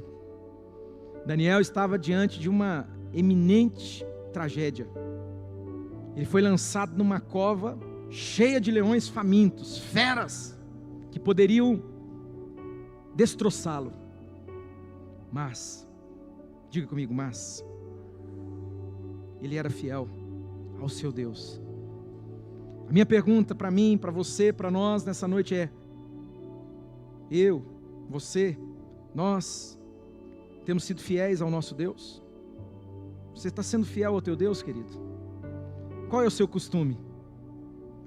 Daniel estava diante de uma eminente tragédia. Ele foi lançado numa cova cheia de leões famintos, feras, que poderiam destroçá-lo. Mas, diga comigo, mas ele era fiel ao seu Deus. A minha pergunta para mim, para você, para nós nessa noite é: eu, você, nós temos sido fiéis ao nosso Deus? Você está sendo fiel ao teu Deus, querido? Qual é o seu costume?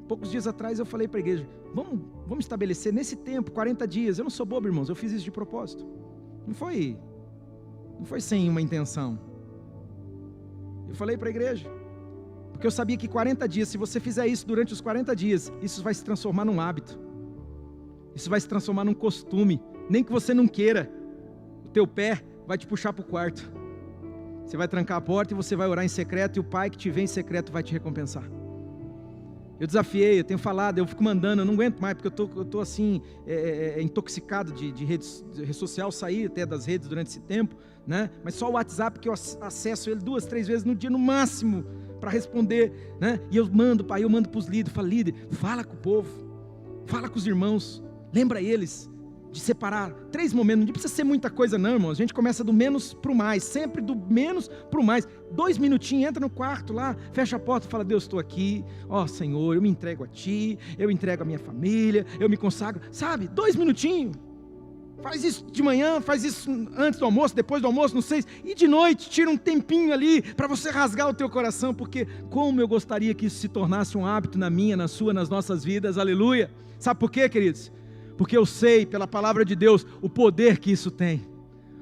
Poucos dias atrás eu falei para a igreja, vamos estabelecer nesse tempo, 40 dias, eu não sou bobo, irmãos, eu fiz isso de propósito, não foi sem uma intenção. Eu falei para a igreja, porque eu sabia que 40 dias, se você fizer isso durante os 40 dias, isso vai se transformar num hábito, isso vai se transformar num costume, nem que você não queira, o teu pé vai te puxar para o quarto, você vai trancar a porta e você vai orar em secreto, e o pai que te vê em secreto vai te recompensar. Eu desafiei, eu tenho falado, eu fico mandando, eu não aguento mais, porque eu tô assim, intoxicado de rede social, saí até das redes durante esse tempo, né? Mas só o WhatsApp que eu acesso ele 2, 3 vezes no dia no máximo, para responder, né? E eu mando para os líderes, falo, líder, fala com o povo, fala com os irmãos, Lembra eles de separar 3 momentos. Não precisa ser muita coisa não, irmão. A gente começa do menos para o mais, sempre do menos para o mais. 2 minutinhos, entra no quarto lá, fecha a porta e fala: Deus, estou aqui, ó Senhor, eu me entrego a Ti, eu entrego a minha família, eu me consagro, sabe, 2 minutinhos. Faz isso de manhã, faz isso antes do almoço, depois do almoço, não sei, e de noite, tira um tempinho ali, para você rasgar o teu coração, porque como eu gostaria que isso se tornasse um hábito na minha, na sua, nas nossas vidas, aleluia. Sabe por quê, queridos? Porque eu sei, pela palavra de Deus, o poder que isso tem.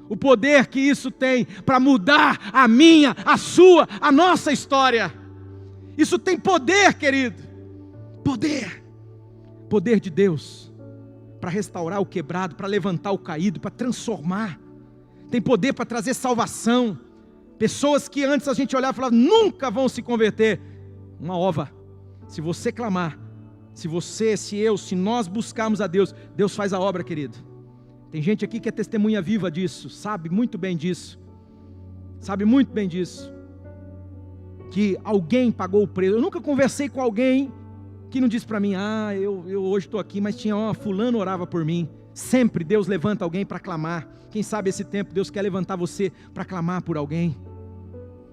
O poder que isso tem para mudar a minha, a sua, a nossa história. Isso tem poder, querido. Poder. Poder de Deus. Para restaurar o quebrado, para levantar o caído, para transformar. Tem poder para trazer salvação. Pessoas que antes a gente olhava e falava, nunca vão se converter. Uma ova. Se você clamar, se nós buscarmos a Deus, Deus faz a obra, querido. Tem gente aqui que é testemunha viva disso, sabe muito bem disso. Sabe muito bem disso. Que alguém pagou o preço. Eu nunca conversei com alguém que não disse para mim, eu hoje estou aqui, mas tinha fulano orava por mim. Sempre Deus levanta alguém para clamar. Quem sabe esse tempo Deus quer levantar você para clamar por alguém.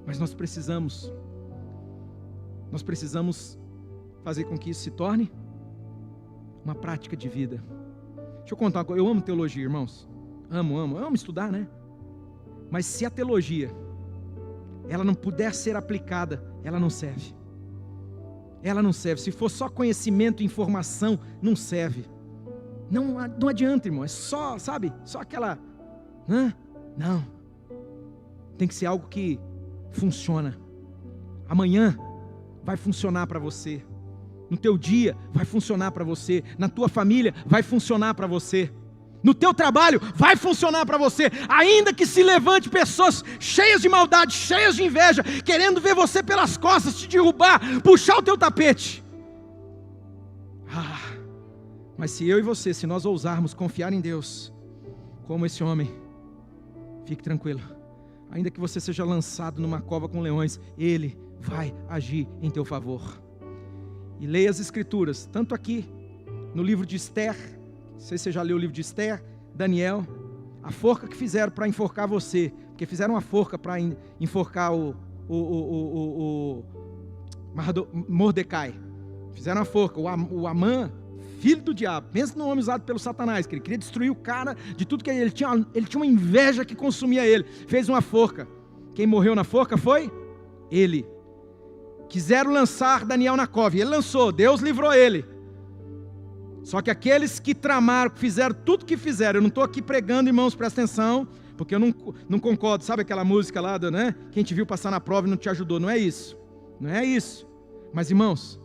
Mas nós precisamos fazer com que isso se torne uma prática de vida. Deixa eu contar uma coisa, eu amo teologia, irmãos. Amo estudar, né? Mas se a teologia, ela não puder ser aplicada, ela não serve. Ela não serve. Se for só conhecimento e informação, não serve. Não adianta, irmão. É só, sabe? Só aquela... Não. Tem que ser algo que funciona. Amanhã vai funcionar para você. No teu dia vai funcionar para você. Na tua família vai funcionar para você. No teu trabalho vai funcionar para você. Ainda que se levante pessoas cheias de maldade, cheias de inveja, querendo ver você pelas costas, te derrubar, puxar o teu tapete. Mas se eu e você, se nós ousarmos confiar em Deus, como esse homem, fique tranquilo. Ainda que você seja lançado numa cova com leões, Ele vai agir em teu favor. E leia as escrituras, tanto aqui no livro de Esther, não sei se você já leu o livro de Esther, Daniel, a forca que fizeram para enforcar você, porque fizeram uma forca para enforcar o Mordecai, fizeram uma forca, o Amã, filho do diabo, pensa no homem usado pelo Satanás, que ele queria destruir o cara de tudo que ele tinha uma inveja que consumia ele, fez uma forca. Quem morreu na forca foi ele. Quiseram lançar Daniel na cova, e ele lançou, Deus livrou ele. Só que aqueles que tramaram, que fizeram tudo que fizeram, eu não estou aqui pregando, irmãos, presta atenção, porque eu não concordo, sabe aquela música lá, né? Quem te viu passar na prova e não te ajudou, não é isso, mas irmãos,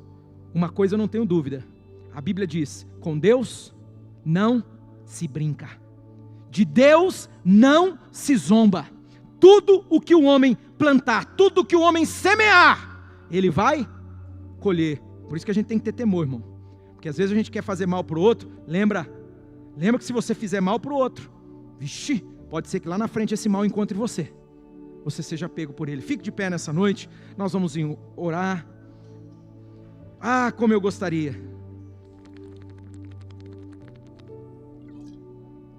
uma coisa eu não tenho dúvida, a Bíblia diz, com Deus não se brinca, de Deus não se zomba, tudo o que o homem plantar, tudo o que o homem semear, ele vai colher. Por isso que a gente tem que ter temor, irmão. Porque às vezes a gente quer fazer mal para o outro. Lembra que se você fizer mal para o outro, vixe, pode ser que lá na frente esse mal encontre você. Você seja pego por ele. Fique de pé nessa noite. Nós vamos orar. Como eu gostaria.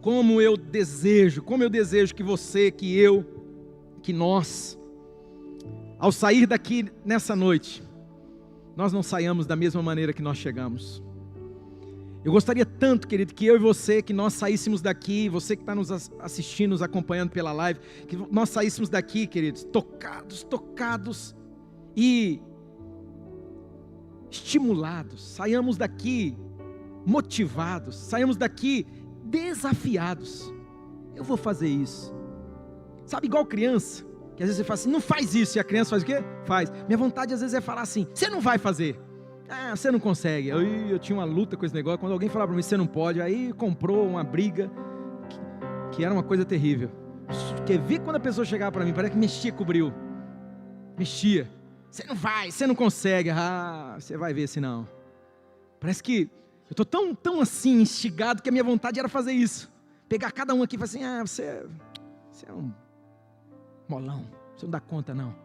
Como eu desejo que você, que eu, que nós, ao sair daqui nessa noite, nós não saiamos da mesma maneira que nós chegamos. Eu gostaria tanto, querido, que eu e você, que nós saíssemos daqui, você que está nos assistindo, nos acompanhando pela live, que nós saíssemos daqui, queridos, tocados e estimulados, saiamos daqui motivados, saiamos daqui desafiados. Eu vou fazer isso. Sabe, igual criança, que às vezes você fala assim, não faz isso, e a criança faz o quê? Faz. Minha vontade às vezes é falar assim, você não vai fazer. Você não consegue. Eu tinha uma luta com esse negócio, quando alguém falava para mim, você não pode, aí comprou uma briga, que era uma coisa terrível. Quer ver quando a pessoa chegava para mim, parece que mexia com o bril. Mexia. Você não vai, você não consegue. Você vai ver se não. Parece que eu estou tão assim, instigado, que a minha vontade era fazer isso. Pegar cada um aqui e falar assim, você é um molão, você não dá conta não.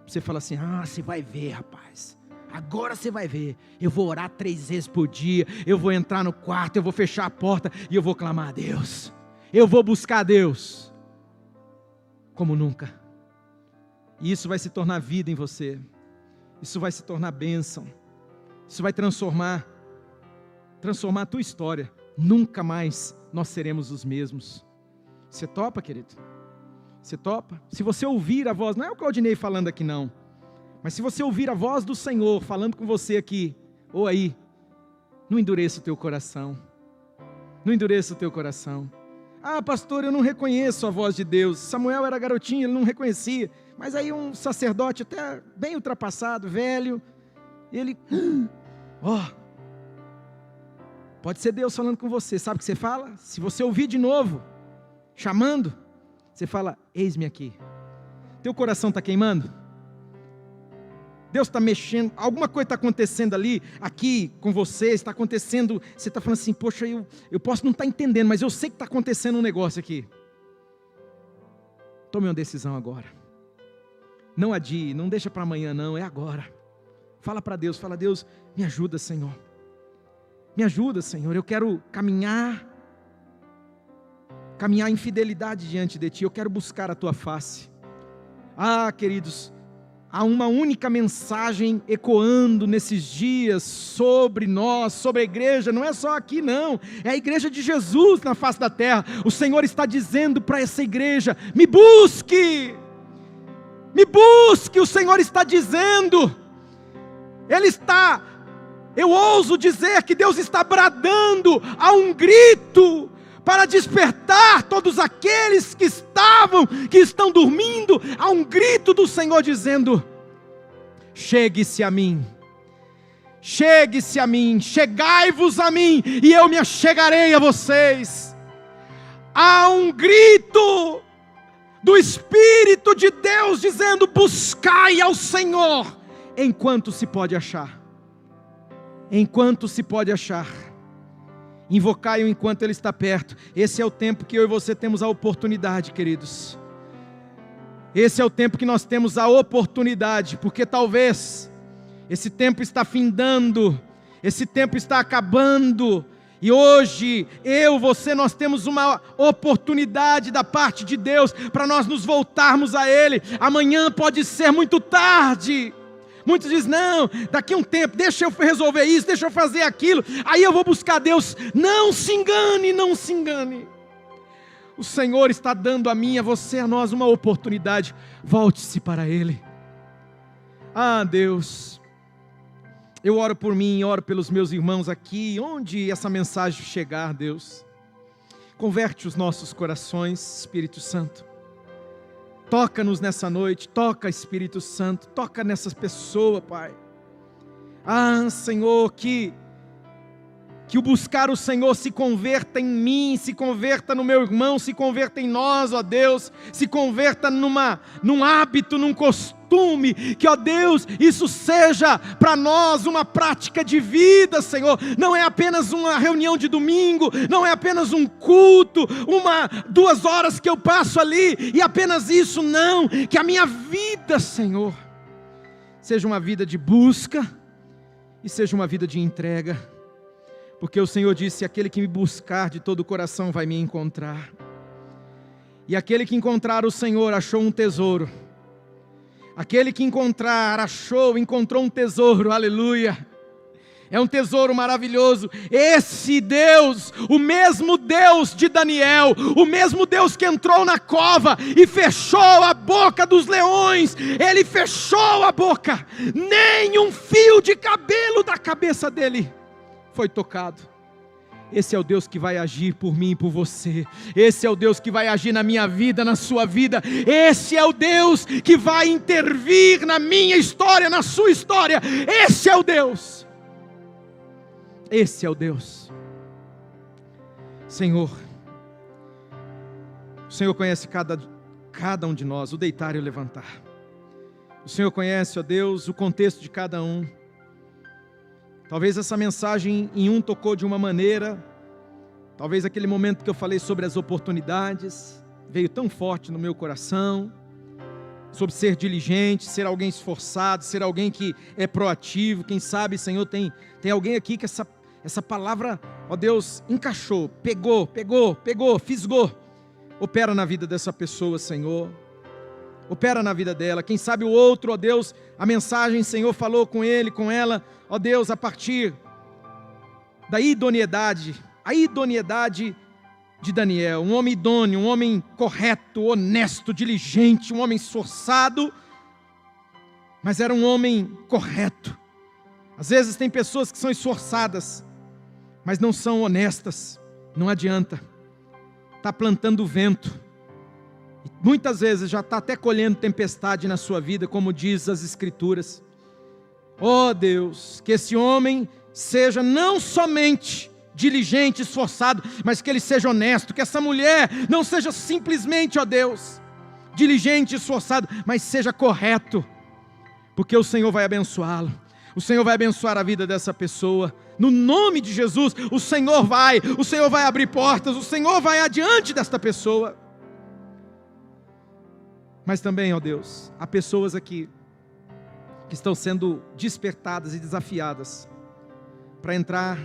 Você fala assim, você vai ver, rapaz, Agora você vai ver, eu vou orar 3 vezes por dia, eu vou entrar no quarto, eu vou fechar a porta e eu vou clamar a Deus. Eu vou buscar a Deus como nunca. E isso vai se tornar vida em você. Isso vai se tornar bênção. Isso vai transformar a tua história. Nunca mais nós seremos os mesmos. Você topa, querido? Você topa? Se você ouvir a voz, não é o Claudinei falando aqui não, mas se você ouvir a voz do Senhor falando com você aqui, ou aí, não endureça o teu coração. Não endureça o teu coração. Ah, pastor, eu não reconheço a voz de Deus. Samuel era garotinho, ele não reconhecia. Mas aí um sacerdote até bem ultrapassado, velho, ele, pode ser Deus falando com você. Sabe o que você fala? Se você ouvir de novo, chamando, você fala, eis-me aqui. Teu coração está queimando? Deus está mexendo, alguma coisa está acontecendo ali, aqui com você, está acontecendo, você está falando assim, poxa, eu posso não estar entendendo, mas eu sei que está acontecendo um negócio aqui. Tome uma decisão agora. Não adie, não deixa para amanhã não, é agora. Fala para Deus, fala, Deus, me ajuda, Senhor. Me ajuda, Senhor, eu quero caminhar em fidelidade diante de Ti, eu quero buscar a Tua face. Ah, queridos, há uma única mensagem ecoando nesses dias sobre nós, sobre a igreja, não é só aqui não, é a igreja de Jesus na face da terra. O Senhor está dizendo para essa igreja, me busque, o Senhor está dizendo, eu ouso dizer que Deus está bradando a um grito, para despertar todos aqueles que estão dormindo, há um grito do Senhor dizendo, chegue-se a mim, chegai-vos a mim, e eu me achegarei a vocês. Há um grito do Espírito de Deus dizendo, buscai ao Senhor, enquanto se pode achar, invocai-o enquanto Ele está perto. Esse é o tempo que eu e você temos a oportunidade, queridos. Esse é o tempo que nós temos a oportunidade, porque talvez esse tempo está findando, esse tempo está acabando, e hoje, você, nós temos uma oportunidade da parte de Deus, para nós nos voltarmos a Ele. Amanhã pode ser muito tarde. Muitos dizem, não, daqui a um tempo, deixa eu resolver isso, deixa eu fazer aquilo, aí eu vou buscar Deus. Não se engane, não se engane. O Senhor está dando a mim, a você, a nós uma oportunidade. Volte-se para Ele. Ah, Deus, eu oro por mim, oro pelos meus irmãos aqui, onde essa mensagem chegar, Deus. Converte os nossos corações, Espírito Santo. Toca-nos nessa noite, toca, Espírito Santo, toca nessas pessoas, Pai. Ah, Senhor, que o buscar o Senhor se converta em mim, se converta no meu irmão, se converta em nós, ó Deus, se converta num hábito, num costume, que, ó Deus, isso seja para nós uma prática de vida, Senhor. Não é apenas uma reunião de domingo, não é apenas um culto, 2 horas que eu passo ali, e apenas isso, não, que a minha vida, Senhor, seja uma vida de busca, e seja uma vida de entrega, porque o Senhor disse, aquele que me buscar de todo o coração vai me encontrar, e aquele que encontrar o Senhor achou um tesouro. Aquele que encontrou um tesouro, aleluia. É um tesouro maravilhoso. Esse Deus, o mesmo Deus de Daniel, o mesmo Deus que entrou na cova e fechou a boca dos leões, Ele fechou a boca, nem um fio de cabelo da cabeça dele foi tocado. Esse é o Deus que vai agir por mim e por você. Esse é o Deus que vai agir na minha vida, na sua vida. Esse é o Deus que vai intervir na minha história, na sua história. Esse é o Deus. Esse é o Deus. Senhor, o Senhor conhece cada um de nós, o deitar e o levantar. O Senhor conhece, ó Deus, o contexto de cada um. Talvez essa mensagem em um tocou de uma maneira, talvez aquele momento que eu falei sobre as oportunidades, veio tão forte no meu coração. sobre ser diligente, ser alguém esforçado, ser alguém que é proativo. Quem sabe, Senhor, tem alguém aqui que essa palavra, ó Deus, encaixou, pegou, fisgou. Opera na vida dessa pessoa, Senhor. Opera na vida dela. Quem sabe o outro, ó Deus, a mensagem, Senhor, falou com ele, com ela, ó Deus, a partir da idoneidade, a idoneidade de Daniel, um homem idôneo, um homem correto, honesto, diligente, um homem esforçado, mas era um homem correto. Às vezes tem pessoas que são esforçadas, mas não são honestas. Não adianta, está plantando vento, e muitas vezes já está até colhendo tempestade na sua vida, como diz as Escrituras. Oh Deus, que esse homem seja não somente diligente, esforçado, mas que ele seja honesto, que essa mulher não seja simplesmente, ó Deus, diligente, esforçado, mas seja correto, porque o Senhor vai abençoá-lo, o Senhor vai abençoar a vida dessa pessoa, no nome de Jesus. O Senhor vai abrir portas, o Senhor vai adiante desta pessoa. Mas também, ó Deus, há pessoas aqui que estão sendo despertadas e desafiadas para entrar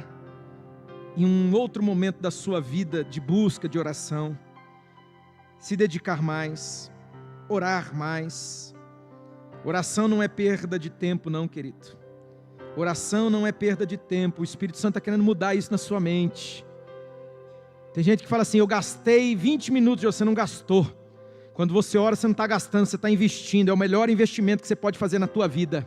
em um outro momento da sua vida de busca, de oração, se dedicar mais, orar mais. Oração não é perda de tempo não, querido. Oração não é perda de tempo. O Espírito Santo está querendo mudar isso na sua mente. Tem gente que fala assim: eu gastei 20 minutos, você não gastou. Quando você ora, você não está gastando, você está investindo. É o melhor investimento que você pode fazer na tua vida.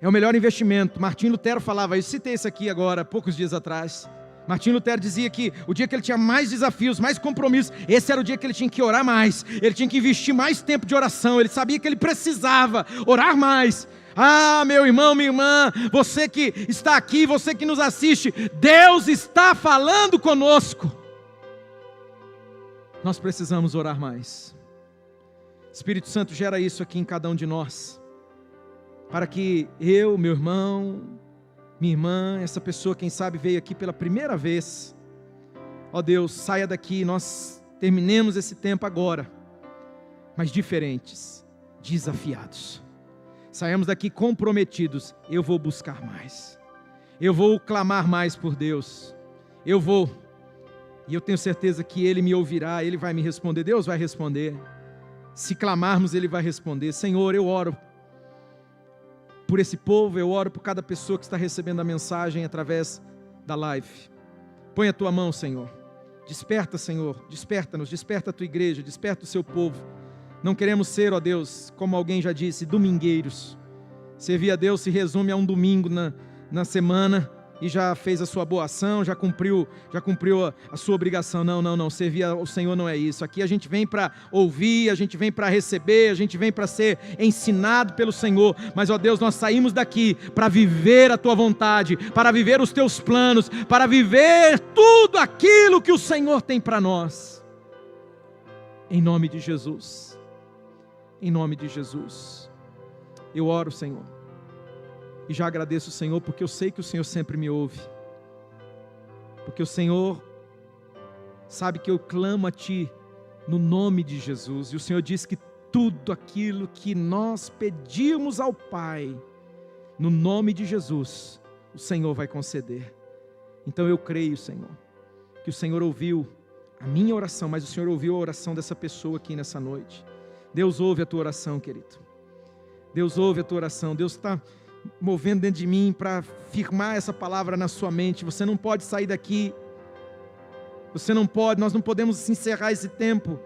É o melhor investimento. Martim Lutero falava isso, citei isso aqui agora, poucos dias atrás. Martim Lutero dizia que o dia que ele tinha mais desafios, mais compromissos, esse era o dia que ele tinha que orar mais, ele tinha que investir mais tempo de oração, ele sabia que ele precisava orar mais. Ah, meu irmão, minha irmã, você que está aqui, você que nos assiste, Deus está falando conosco. Nós precisamos orar mais. Espírito Santo gera isso aqui em cada um de nós, para que eu, meu irmão, minha irmã, essa pessoa, quem sabe, veio aqui pela primeira vez, ó Deus, saia daqui, nós terminemos esse tempo agora, mas diferentes, desafiados, saímos daqui comprometidos. Eu vou buscar mais, eu vou clamar mais por Deus, e eu tenho certeza que Ele me ouvirá, Ele vai me responder. Deus vai responder, se clamarmos Ele vai responder. Senhor, eu oro por esse povo, eu oro por cada pessoa que está recebendo a mensagem através da live. Põe a tua mão, Senhor, desperta, Senhor, desperta-nos, desperta a tua igreja, desperta o seu povo. Não queremos ser, ó Deus, como alguém já disse, domingueiros. Servir a Deus se resume a um domingo na semana, e já fez a sua boa ação, já cumpriu a sua obrigação. Não, servir ao Senhor não é isso. Aqui a gente vem para ouvir, a gente vem para receber, a gente vem para ser ensinado pelo Senhor, mas ó Deus, nós saímos daqui para viver a tua vontade, para viver os teus planos, para viver tudo aquilo que o Senhor tem para nós, em nome de Jesus, em nome de Jesus. Eu oro, Senhor, e já agradeço o Senhor, porque eu sei que o Senhor sempre me ouve, porque o Senhor sabe que eu clamo a Ti no nome de Jesus, e o Senhor diz que tudo aquilo que nós pedimos ao Pai, no nome de Jesus, o Senhor vai conceder. Então eu creio, Senhor, que o Senhor ouviu a minha oração, mas o Senhor ouviu a oração dessa pessoa aqui nessa noite. Deus ouve a tua oração, querido. Deus ouve a tua oração. Deus está movendo dentro de mim para firmar essa palavra na sua mente. Você não pode sair daqui, nós não podemos encerrar esse tempo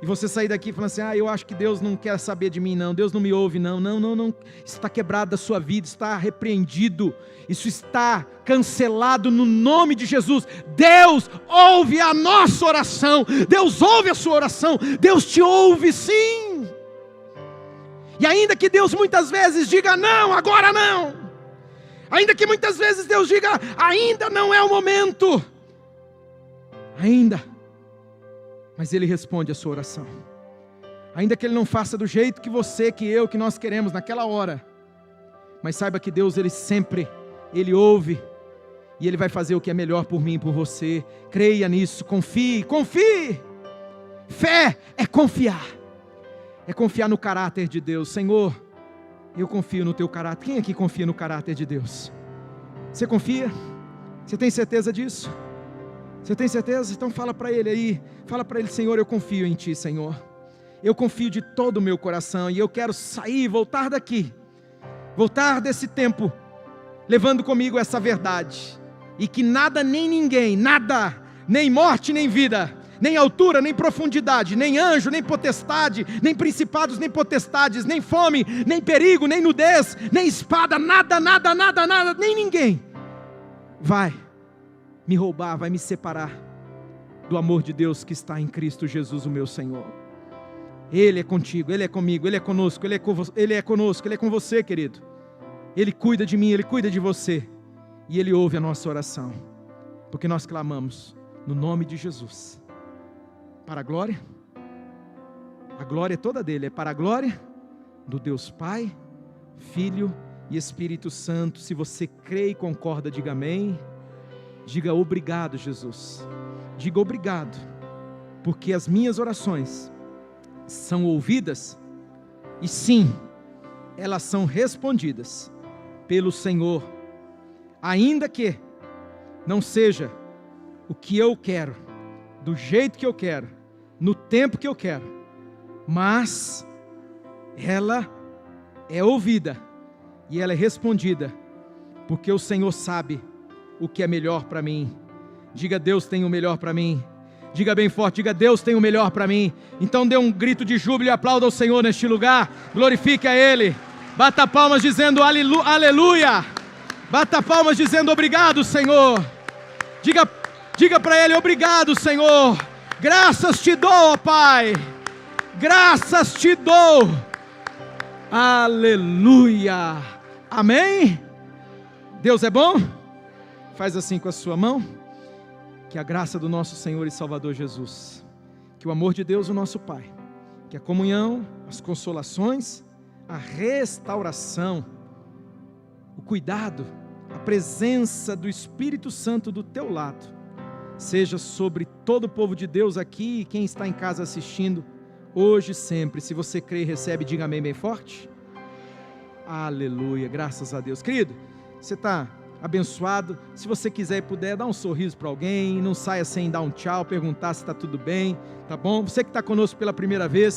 e você sair daqui falando assim: eu acho que Deus não quer saber de mim não, Deus não me ouve não. Isso está quebrado da sua vida, está repreendido, isso está cancelado no nome de Jesus. Deus ouve a nossa oração, Deus ouve a sua oração, Deus te ouve sim. E ainda que Deus muitas vezes diga não, agora não, ainda que muitas vezes Deus diga ainda não é o momento, mas Ele responde a sua oração, ainda que Ele não faça do jeito que você, que eu, que nós queremos naquela hora, mas saiba que Deus, Ele ouve, e Ele vai fazer o que é melhor por mim e por você. Creia nisso, confie, fé é confiar. é confiar no caráter de Deus. Senhor, eu confio no teu caráter. Quem aqui confia no caráter de Deus? Você confia? Você tem certeza disso? Você tem certeza? Então fala para Ele aí, fala para Ele: Senhor, eu confio em Ti, Senhor. Eu confio de todo o meu coração, e eu quero sair, voltar daqui, voltar desse tempo, levando comigo essa verdade, e que nada nem ninguém, nada, nem morte nem vida, nem altura, nem profundidade, nem anjo, nem potestade, nem principados, nem potestades, nem fome, nem perigo, nem nudez, nem espada, nada, nada, nada, nada, nem ninguém vai me roubar, vai me separar do amor de Deus que está em Cristo Jesus, o meu Senhor. Ele é contigo, Ele é comigo, Ele é conosco, Ele é conosco, Ele é com você, querido. Ele cuida de mim, Ele cuida de você, e Ele ouve a nossa oração, porque nós clamamos no nome de Jesus, para a glória é toda dele, é para a glória do Deus Pai, Filho e Espírito Santo. Se você crê e concorda, diga amém. Diga obrigado, Jesus. Diga obrigado, porque as minhas orações são ouvidas, e sim, elas são respondidas pelo Senhor, ainda que não seja o que eu quero, do jeito que eu quero, no tempo que eu quero, mas ela é ouvida e ela é respondida, porque o Senhor sabe o que é melhor para mim. Diga: Deus tem o melhor para mim. Diga bem forte, diga: Deus tem o melhor para mim. Então dê um grito de júbilo e aplauda ao Senhor neste lugar, glorifique a Ele, bata palmas dizendo aleluia, bata palmas dizendo obrigado, Senhor. Diga para Ele: obrigado, Senhor, graças te dou, ó Pai, graças te dou, aleluia, amém. Deus é bom? Faz assim com a sua mão. Que a graça do nosso Senhor e Salvador Jesus, que o amor de Deus, o nosso Pai, que a comunhão, as consolações, a restauração, o cuidado, a presença do Espírito Santo do teu lado, seja sobre todo o povo de Deus aqui e quem está em casa assistindo, hoje e sempre. Se você crê e recebe, diga amém bem forte. Aleluia, graças a Deus. Querido, você está abençoado. Se você quiser e puder, dá um sorriso para alguém, não saia sem dar um tchau, perguntar se está tudo bem, tá bom? Você que está conosco pela primeira vez,